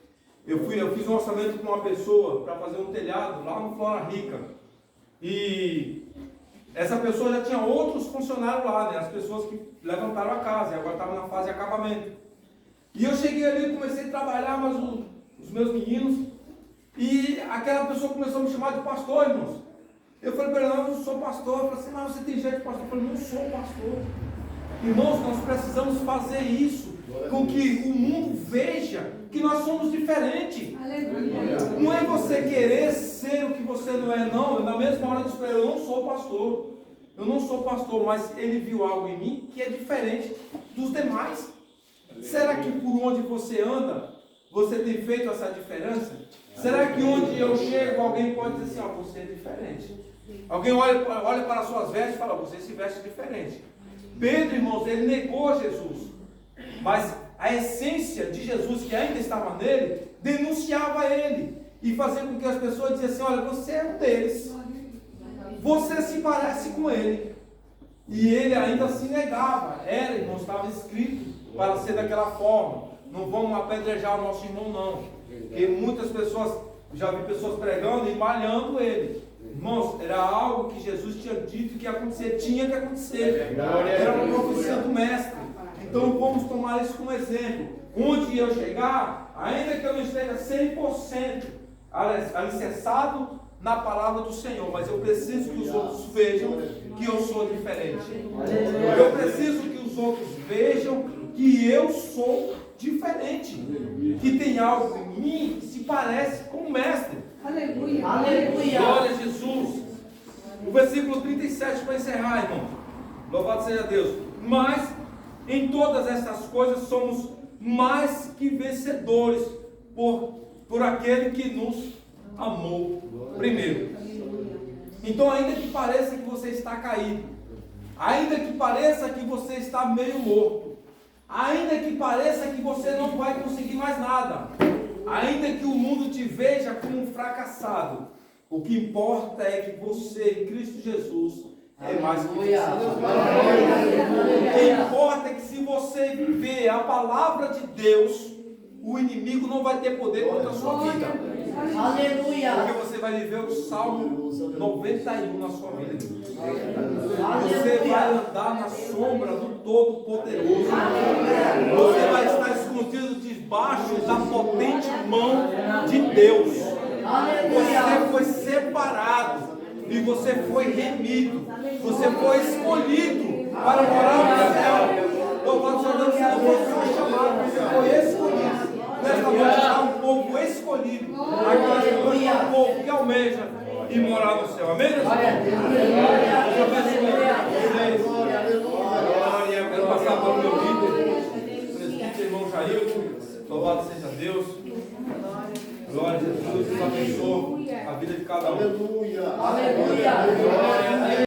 Eu fiz um orçamento com uma pessoa para fazer um telhado lá no Flora Rica. E essa pessoa já tinha outros funcionários lá, né? As pessoas que levantaram a casa, e agora estavam na fase de acabamento. E eu cheguei ali e comecei a trabalhar, mas os meus meninos, e aquela pessoa começou a me chamar de pastor, irmãos. Eu falei para ele, não, eu não sou pastor. Eu falei assim, mas você tem jeito de pastor? Eu falei, não sou pastor. Irmãos, nós precisamos fazer isso, com que o mundo veja que nós somos diferentes. Aleluia. Não é você querer ser o que você não é, não. Na mesma hora eu disse para ele, eu não sou pastor. Eu não sou pastor, mas ele viu algo em mim que é diferente dos demais. Será que por onde você anda, você tem feito essa diferença? Será que onde eu chego, alguém pode dizer assim, você é diferente? Alguém olha para as suas vestes e fala, você se veste diferente. Pedro, irmãos, ele negou Jesus. Mas a essência de Jesus, que ainda estava nele, denunciava ele. E fazia com que as pessoas dissessem, olha, você é um deles. Você se parece com ele. E ele ainda se negava. Era, irmãos, estava escrito para ser daquela forma. Não vamos apedrejar o nosso irmão, não. Porque muitas pessoas, já vi pessoas pregando e malhando ele. Irmãos, era algo que Jesus tinha dito que ia acontecer, tinha que acontecer. Era uma profecia do mestre. Então vamos tomar isso como exemplo. Onde eu chegar, ainda que eu não esteja 100% alicerçado na palavra do Senhor, mas eu preciso que os outros vejam que eu sou diferente. Eu preciso que os outros vejam que eu sou diferente, que tem algo em mim que se parece com o mestre. Aleluia. Aleluia. Glória a Jesus. O versículo 37 para encerrar, irmão. Louvado seja Deus. Mas em todas essas coisas somos mais que vencedores por aquele que nos amou primeiro. Então, ainda que pareça que você está caído, ainda que pareça que você está meio morto, ainda que pareça que você não vai conseguir mais nada, ainda que o mundo te veja como um fracassado, o que importa é que você, em Cristo Jesus, é mais que vencedor. O que importa é que se você viver a palavra de Deus, o inimigo não vai ter poder contra a sua vida. Aleluia. Porque você vai viver o Salmo 91 na sua vida. Você vai andar na sombra do Todo-Poderoso. Você vai estar escondido debaixo da potente mão de Deus. Você foi separado e você foi remido. Você foi escolhido para morar no céu. Louvado seja Deus, você não foi chamado, você foi escolhido. Nesta noite está um povo escolhido. Aqui é um povo que almeja e morar no céu. Amém? Deus abençoe vocês. Glória. Eu quero passar para o meu líder, presbítero, irmão Jair. Louvado seja Deus. Glória a Jesus. Deus abençoe a vida de cada um. Aleluia. Aleluia.